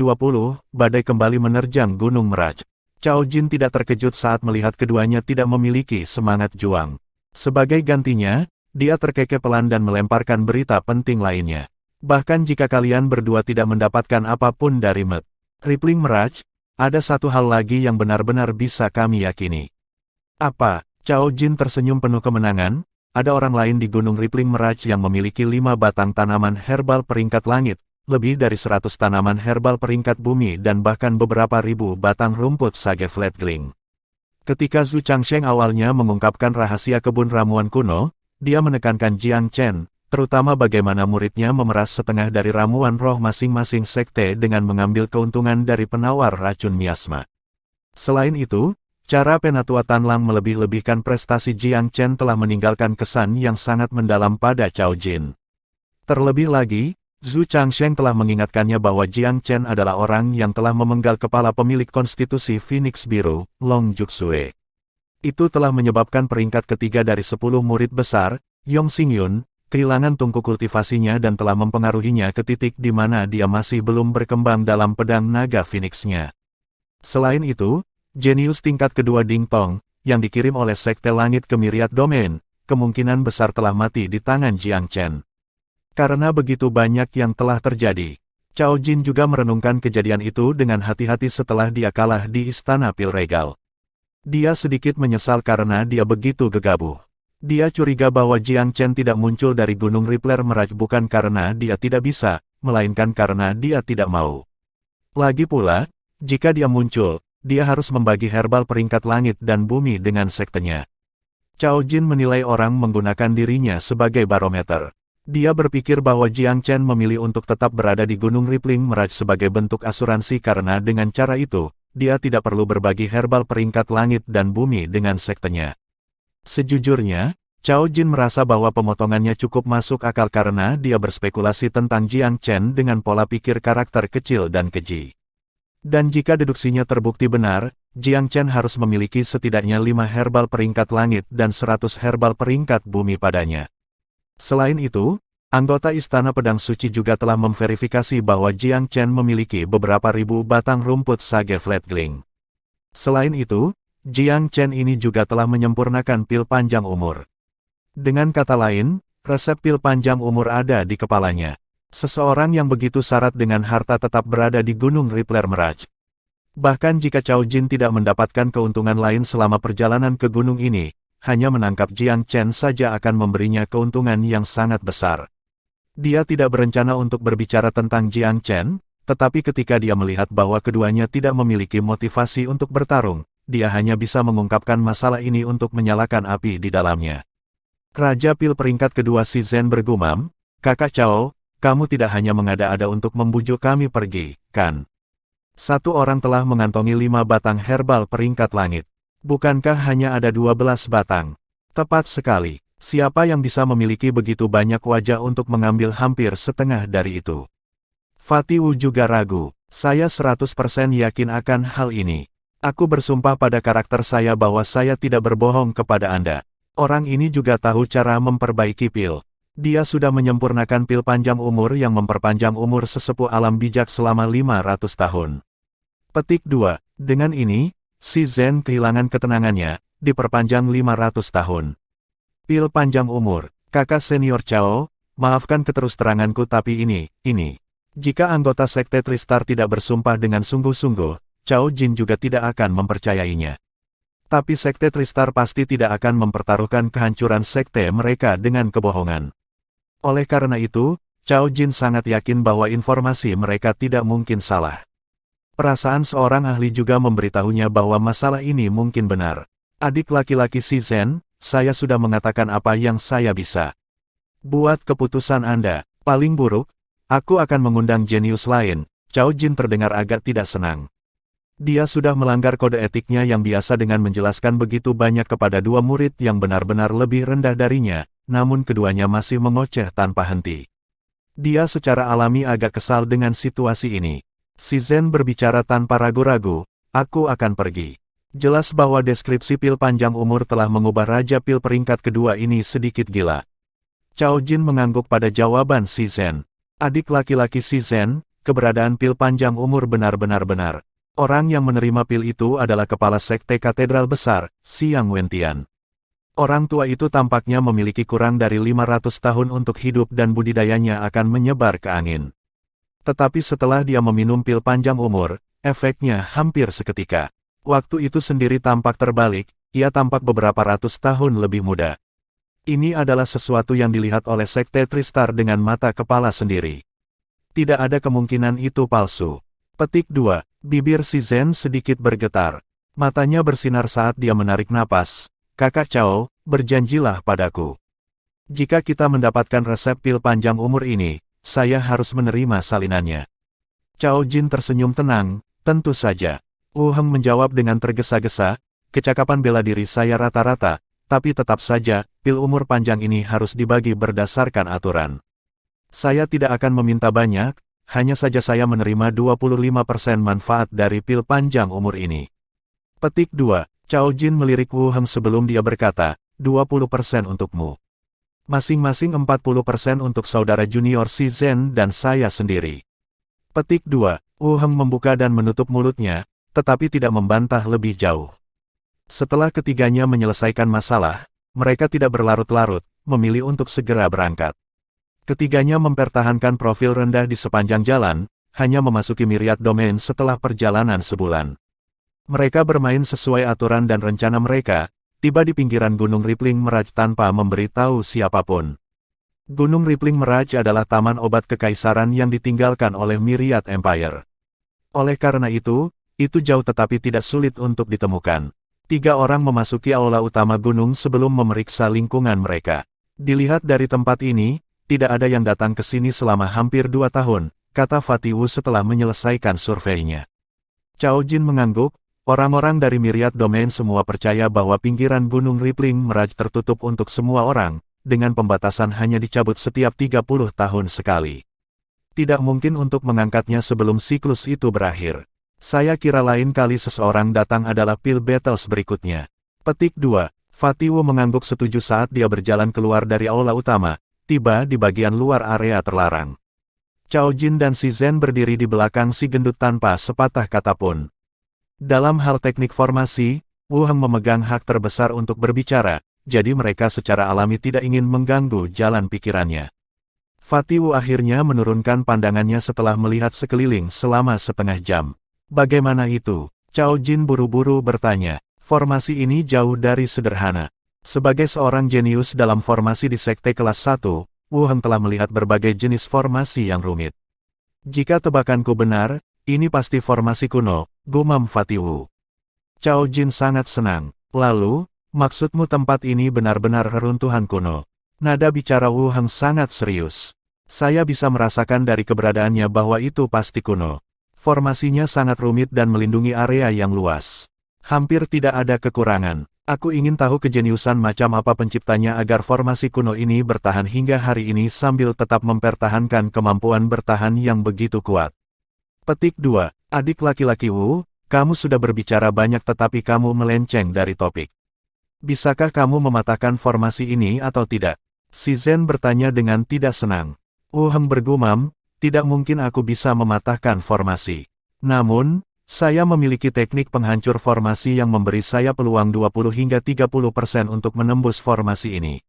[SPEAKER 1] Badai kembali menerjang Gunung Meraj. Cao Jin tidak terkejut saat melihat keduanya tidak memiliki semangat juang. Sebagai gantinya, dia terkekeh pelan dan melemparkan berita penting lainnya. Bahkan jika kalian berdua tidak mendapatkan apapun dari Met Rippling Meraj, ada satu hal lagi yang benar-benar bisa kami yakini. Apa? Cao Jin tersenyum penuh kemenangan. Ada orang lain di Gunung Rippling Meraj yang memiliki 5 batang tanaman herbal peringkat langit, lebih dari 100 tanaman herbal peringkat bumi dan bahkan beberapa ribu batang rumput sage flatgling. Ketika Zhu Changsheng awalnya mengungkapkan rahasia kebun ramuan kuno, dia menekankan Jiang Chen, terutama bagaimana muridnya memeras setengah dari ramuan roh masing-masing sekte dengan mengambil keuntungan dari penawar racun miasma. Selain itu, cara Penatua Tanlang melebih-lebihkan prestasi Jiang Chen telah meninggalkan kesan yang sangat mendalam pada Cao Jin. Terlebih lagi, Zhu Changsheng telah mengingatkannya bahwa Jiang Chen adalah orang yang telah memenggal kepala pemilik konstitusi Phoenix Biru, Long Juxue. Itu telah menyebabkan peringkat ketiga dari 10 murid besar, Yong Xingyun, kehilangan tungku kultivasinya dan telah mempengaruhinya ke titik di mana dia masih belum berkembang dalam pedang naga Phoenix-nya. Selain itu, jenius tingkat kedua Ding Tong, yang dikirim oleh Sekte Langit ke Myriad Domain, kemungkinan besar telah mati di tangan Jiang Chen. Karena begitu banyak yang telah terjadi, Cao Jin juga merenungkan kejadian itu dengan hati-hati setelah dia kalah di Istana Pil Regal. Dia sedikit menyesal karena dia begitu gegabah. Dia curiga bahwa Jiang Chen tidak muncul dari Gunung Rippling Meraj bukan karena dia tidak bisa, melainkan karena dia tidak mau. Lagi pula, jika dia muncul, dia harus membagi herbal peringkat langit dan bumi dengan sektenya. Cao Jin menilai orang menggunakan dirinya sebagai barometer. Dia berpikir bahwa Jiang Chen memilih untuk tetap berada di Gunung Rippling Meraj sebagai bentuk asuransi karena dengan cara itu, dia tidak perlu berbagi herbal peringkat langit dan bumi dengan sektenya. Sejujurnya, Cao Jin merasa bahwa pemotongannya cukup masuk akal karena dia berspekulasi tentang Jiang Chen dengan pola pikir karakter kecil dan keji. Dan jika deduksinya terbukti benar, Jiang Chen harus memiliki setidaknya 5 herbal peringkat langit dan 100 herbal peringkat bumi padanya. Selain itu, anggota Istana Pedang Suci juga telah memverifikasi bahwa Jiang Chen memiliki beberapa ribu batang rumput sage flatgling. Selain itu, Jiang Chen ini juga telah menyempurnakan pil panjang umur. Dengan kata lain, resep pil panjang umur ada di kepalanya. Seseorang yang begitu syarat dengan harta tetap berada di Gunung Rippling Meraj. Bahkan jika Cao Jin tidak mendapatkan keuntungan lain selama perjalanan ke gunung ini, hanya menangkap Jiang Chen saja akan memberinya keuntungan yang sangat besar. Dia tidak berencana untuk berbicara tentang Jiang Chen, tetapi ketika dia melihat bahwa keduanya tidak memiliki motivasi untuk bertarung, dia hanya bisa mengungkapkan masalah ini untuk menyalakan api di dalamnya. Raja Pil peringkat kedua Si Zhen bergumam, "Kakak Cao, kamu tidak hanya mengada-ada untuk membujuk kami pergi, kan? Satu orang telah mengantongi 5 batang herbal peringkat langit. Bukankah hanya ada 12 batang? Tepat sekali. Siapa yang bisa memiliki begitu banyak wajah untuk mengambil hampir setengah dari itu?" Fatih Wu juga ragu. "Saya 100% yakin akan hal ini. Aku bersumpah pada karakter saya bahwa saya tidak berbohong kepada Anda. Orang ini juga tahu cara memperbaiki pil. Dia sudah menyempurnakan pil panjang umur yang memperpanjang umur sesepuh alam bijak selama 500 tahun. Petik 2. Dengan ini, Si Zhen kehilangan ketenangannya, diperpanjang 500 tahun. Pil panjang umur, kakak senior Cao, maafkan keterus-teranganku tapi ini. Jika anggota Sekte Tristar tidak bersumpah dengan sungguh-sungguh, Cao Jin juga tidak akan mempercayainya. Tapi Sekte Tristar pasti tidak akan mempertaruhkan kehancuran sekte mereka dengan kebohongan. Oleh karena itu, Cao Jin sangat yakin bahwa informasi mereka tidak mungkin salah. Perasaan seorang ahli juga memberitahunya bahwa masalah ini mungkin benar. "Adik laki-laki Si Zhen, saya sudah mengatakan apa yang saya bisa. Buat keputusan Anda. Paling buruk, aku akan mengundang jenius lain." Cao Jin terdengar agak tidak senang. Dia sudah melanggar kode etiknya yang biasa dengan menjelaskan begitu banyak kepada 2 murid yang benar-benar lebih rendah darinya, namun keduanya masih mengoceh tanpa henti. Dia secara alami agak kesal dengan situasi ini. Si Zhen berbicara tanpa ragu-ragu, "Aku akan pergi." Jelas bahwa deskripsi pil panjang umur telah mengubah Raja Pil peringkat kedua ini sedikit gila. Cao Jin mengangguk pada jawaban Si Zhen. "Adik laki-laki Si Zhen, keberadaan pil panjang umur benar-benar benar. Orang yang menerima pil itu adalah kepala sekte katedral besar, Xiang Wentian. Orang tua itu tampaknya memiliki kurang dari 500 tahun untuk hidup dan budidayanya akan menyebar ke angin. Tetapi setelah dia meminum pil panjang umur, efeknya hampir seketika. Waktu itu sendiri tampak terbalik, ia tampak beberapa ratus tahun lebih muda. Ini adalah sesuatu yang dilihat oleh sekte Tristar dengan mata kepala sendiri. Tidak ada kemungkinan itu palsu. Petik 2. Bibir si Zen sedikit bergetar. Matanya bersinar saat dia menarik napas. Kakak Cao, berjanjilah padaku. Jika kita mendapatkan resep pil panjang umur ini, saya harus menerima salinannya. Cao Jin tersenyum tenang, tentu saja. Wu Heng menjawab dengan tergesa-gesa, kecakapan bela diri saya rata-rata, tapi tetap saja, pil umur panjang ini harus dibagi berdasarkan aturan. Saya tidak akan meminta banyak, hanya saja saya menerima 25% manfaat dari pil panjang umur ini. Petik 2. Cao Jin melirik Wu Heng sebelum dia berkata, 20% untukmu. Masing-masing 40% untuk saudara junior si Zen dan saya sendiri. Petik 2. Wu Heng membuka dan menutup mulutnya, tetapi tidak membantah lebih jauh. Setelah ketiganya menyelesaikan masalah, mereka tidak berlarut-larut, memilih untuk segera berangkat. Ketiganya mempertahankan profil rendah di sepanjang jalan, hanya memasuki Myriad Domain setelah perjalanan sebulan. Mereka bermain sesuai aturan dan rencana mereka, tiba di pinggiran Gunung Rippling Mirage tanpa memberitahu siapapun. Gunung Rippling Mirage adalah taman obat kekaisaran yang ditinggalkan oleh Myriad Empire. Oleh karena itu jauh tetapi tidak sulit untuk ditemukan. 3 orang memasuki aula utama gunung sebelum memeriksa lingkungan mereka. Dilihat dari tempat ini, tidak ada yang datang ke sini selama hampir 2 tahun, kata Fatiwu setelah menyelesaikan surveinya. Cao Jin mengangguk, orang-orang dari Myriad Domain semua percaya bahwa pinggiran Gunung Rippling Mirage tertutup untuk semua orang, dengan pembatasan hanya dicabut setiap 30 tahun sekali. Tidak mungkin untuk mengangkatnya sebelum siklus itu berakhir. Saya kira lain kali seseorang datang adalah pil battles berikutnya. Petik 2. Fatiwu mengangguk setuju saat dia berjalan keluar dari aula utama, tiba di bagian luar area terlarang. Cao Jin dan si Zen berdiri di belakang si gendut tanpa sepatah kata pun. Dalam hal teknik formasi, Wu Heng memegang hak terbesar untuk berbicara, jadi mereka secara alami tidak ingin mengganggu jalan pikirannya. Fatiwu akhirnya menurunkan pandangannya setelah melihat sekeliling selama setengah jam. Bagaimana itu? Cao Jin buru-buru bertanya. Formasi ini jauh dari sederhana. Sebagai seorang jenius dalam formasi di sekte kelas 1, Wu Heng telah melihat berbagai jenis formasi yang rumit. Jika tebakanku benar, ini pasti formasi kuno, gumam Fatiwu. Cao Jin sangat senang. Lalu, maksudmu tempat ini benar-benar reruntuhan kuno? Nada bicara Wu Heng sangat serius. Saya bisa merasakan dari keberadaannya bahwa itu pasti kuno. Formasinya sangat rumit dan melindungi area yang luas. Hampir tidak ada kekurangan. Aku ingin tahu kejeniusan macam apa penciptanya agar formasi kuno ini bertahan hingga hari ini sambil tetap mempertahankan kemampuan bertahan yang begitu kuat. Petik 2. Adik laki-laki Wu, kamu sudah berbicara banyak tetapi kamu melenceng dari topik. Bisakah kamu mematahkan formasi ini atau tidak? Si Zen bertanya dengan tidak senang. Wu Heng bergumam, tidak mungkin aku bisa mematahkan formasi. Namun, saya memiliki teknik penghancur formasi yang memberi saya peluang 20 hingga 30% untuk menembus formasi ini.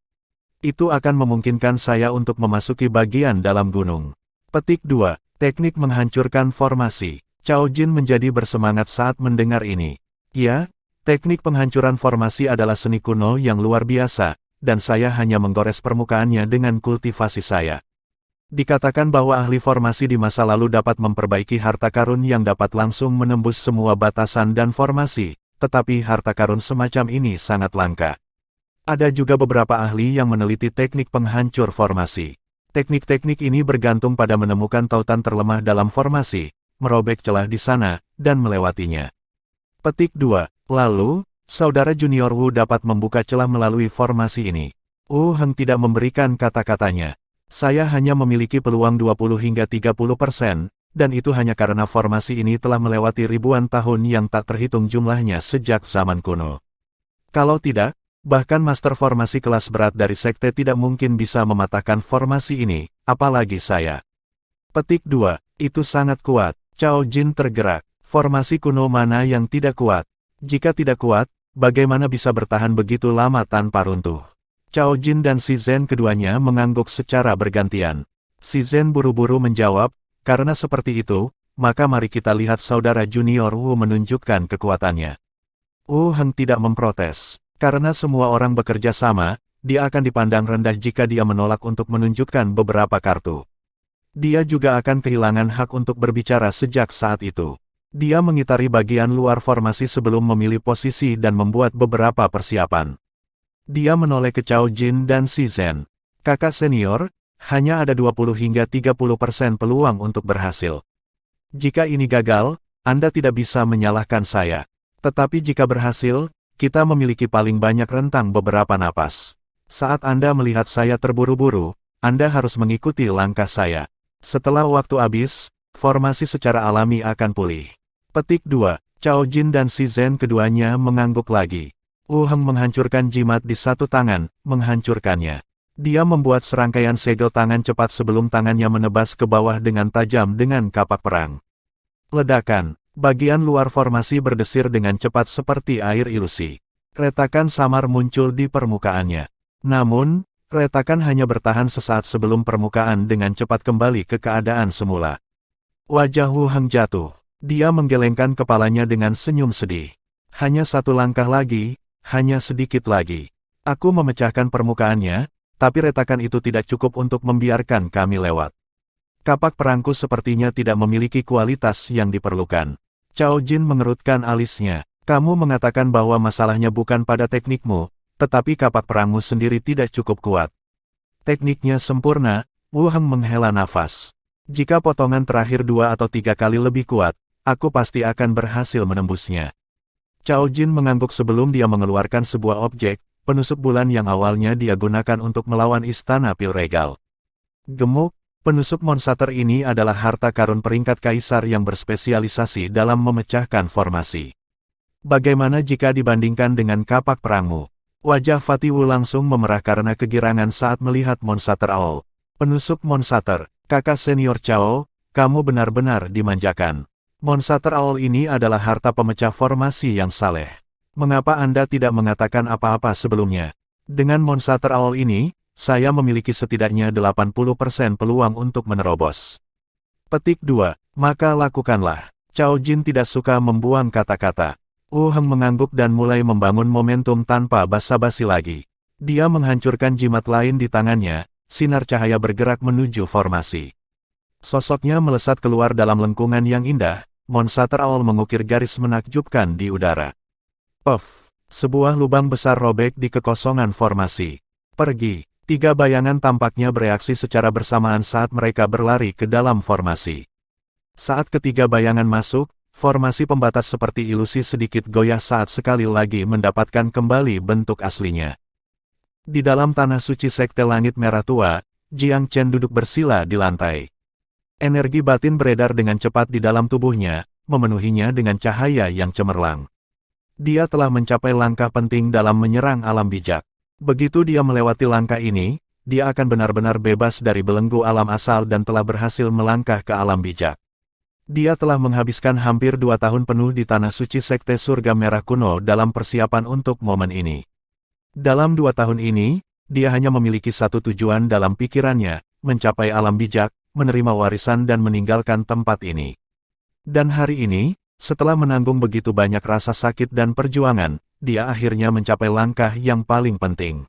[SPEAKER 1] Itu akan memungkinkan saya untuk memasuki bagian dalam gunung. Petik 2. Teknik menghancurkan formasi. Cao Jin menjadi bersemangat saat mendengar ini. Ya, teknik penghancuran formasi adalah seni kuno yang luar biasa, dan saya hanya menggores permukaannya dengan kultivasi saya. Dikatakan bahwa ahli formasi di masa lalu dapat memperbaiki harta karun yang dapat langsung menembus semua batasan dan formasi, tetapi harta karun semacam ini sangat langka. Ada juga beberapa ahli yang meneliti teknik penghancur formasi. Teknik-teknik ini bergantung pada menemukan tautan terlemah dalam formasi, merobek celah di sana, dan melewatinya. Petik 2. Lalu, saudara junior Wu dapat membuka celah melalui formasi ini. Wu Heng tidak memberikan kata-katanya. Saya hanya memiliki peluang 20 hingga 30%, dan itu hanya karena formasi ini telah melewati ribuan tahun yang tak terhitung jumlahnya sejak zaman kuno. Kalau tidak, bahkan master formasi kelas berat dari sekte tidak mungkin bisa mematahkan formasi ini, apalagi saya. Petik 2. Itu sangat kuat. Cao Jin tergerak. Formasi kuno mana yang tidak kuat? Jika tidak kuat, bagaimana bisa bertahan begitu lama tanpa runtuh? Cao Jin dan Si Zhen keduanya mengangguk secara bergantian. Si Zhen buru-buru menjawab, karena seperti itu, maka mari kita lihat saudara junior Wu menunjukkan kekuatannya. Wu Heng tidak memprotes. Karena semua orang bekerja sama, dia akan dipandang rendah jika dia menolak untuk menunjukkan beberapa kartu. Dia juga akan kehilangan hak untuk berbicara sejak saat itu. Dia mengitari bagian luar formasi sebelum memilih posisi dan membuat beberapa persiapan. Dia menoleh ke Cao Jin dan Si Zhen. Kakak senior, hanya ada 20 hingga 30% peluang untuk berhasil. Jika ini gagal, Anda tidak bisa menyalahkan saya. Tetapi jika berhasil, kita memiliki paling banyak rentang beberapa napas. Saat Anda melihat saya terburu-buru, Anda harus mengikuti langkah saya. Setelah waktu habis, formasi secara alami akan pulih. Petik 2. Cao Jin dan Si Zhen keduanya mengangguk lagi. Wu Heng menghancurkan jimat di satu tangan, menghancurkannya. Dia membuat serangkaian segel tangan cepat sebelum tangannya menebas ke bawah dengan tajam dengan kapak perang. Ledakan. Bagian luar formasi berdesir dengan cepat seperti air ilusi. Retakan samar muncul di permukaannya. Namun, retakan hanya bertahan sesaat sebelum permukaan dengan cepat kembali ke keadaan semula. Wajah Wu Heng jatuh. Dia menggelengkan kepalanya dengan senyum sedih. Hanya satu langkah lagi, hanya sedikit lagi. Aku memecahkan permukaannya, tapi retakan itu tidak cukup untuk membiarkan kami lewat. Kapak perangku sepertinya tidak memiliki kualitas yang diperlukan. Cao Jin mengerutkan alisnya. Kamu mengatakan bahwa masalahnya bukan pada teknikmu, tetapi kapak perangmu sendiri tidak cukup kuat. Tekniknya sempurna, Wu Heng menghela nafas. Jika potongan terakhir 2 atau 3 kali lebih kuat, aku pasti akan berhasil menembusnya. Cao Jin mengangguk sebelum dia mengeluarkan sebuah objek, penusuk bulan yang awalnya dia gunakan untuk melawan istana pil regal. Gemuk. Penusuk monster ini adalah harta karun peringkat kaisar yang berspesialisasi dalam memecahkan formasi. Bagaimana jika dibandingkan dengan kapak perangmu? Wajah Fatih Wu langsung memerah karena kegirangan saat melihat monster owl. Penusuk monster, kakak senior Cao, kamu benar-benar dimanjakan. Monster owl ini adalah harta pemecah formasi yang saleh. Mengapa Anda tidak mengatakan apa-apa sebelumnya? Dengan monster owl ini, saya memiliki setidaknya 80% peluang untuk menerobos. Petik 2. Maka lakukanlah. Cao Jin tidak suka membuang kata-kata. Wu Heng mengangguk dan mulai membangun momentum tanpa basa-basi lagi. Dia menghancurkan jimat lain di tangannya, sinar cahaya bergerak menuju formasi. Sosoknya melesat keluar dalam lengkungan yang indah, monster owl mengukir garis menakjubkan di udara. Puff! Sebuah lubang besar robek di kekosongan formasi. Pergi! 3 bayangan tampaknya bereaksi secara bersamaan saat mereka berlari ke dalam formasi. Saat ketiga bayangan masuk, formasi pembatas seperti ilusi sedikit goyah saat sekali lagi mendapatkan kembali bentuk aslinya. Di dalam tanah suci Sekte Langit Merah Tua, Jiang Chen duduk bersila di lantai. Energi batin beredar dengan cepat di dalam tubuhnya, memenuhinya dengan cahaya yang cemerlang. Dia telah mencapai langkah penting dalam menyerang alam bijak. Begitu dia melewati langkah ini, dia akan benar-benar bebas dari belenggu alam asal dan telah berhasil melangkah ke alam bijak. Dia telah menghabiskan hampir 2 tahun penuh di tanah suci Sekte Surga Merah Kuno dalam persiapan untuk momen ini. Dalam 2 tahun ini, dia hanya memiliki satu tujuan dalam pikirannya, mencapai alam bijak, menerima warisan dan meninggalkan tempat ini. Dan hari ini, setelah menanggung begitu banyak rasa sakit dan perjuangan, dia akhirnya mencapai langkah yang paling penting.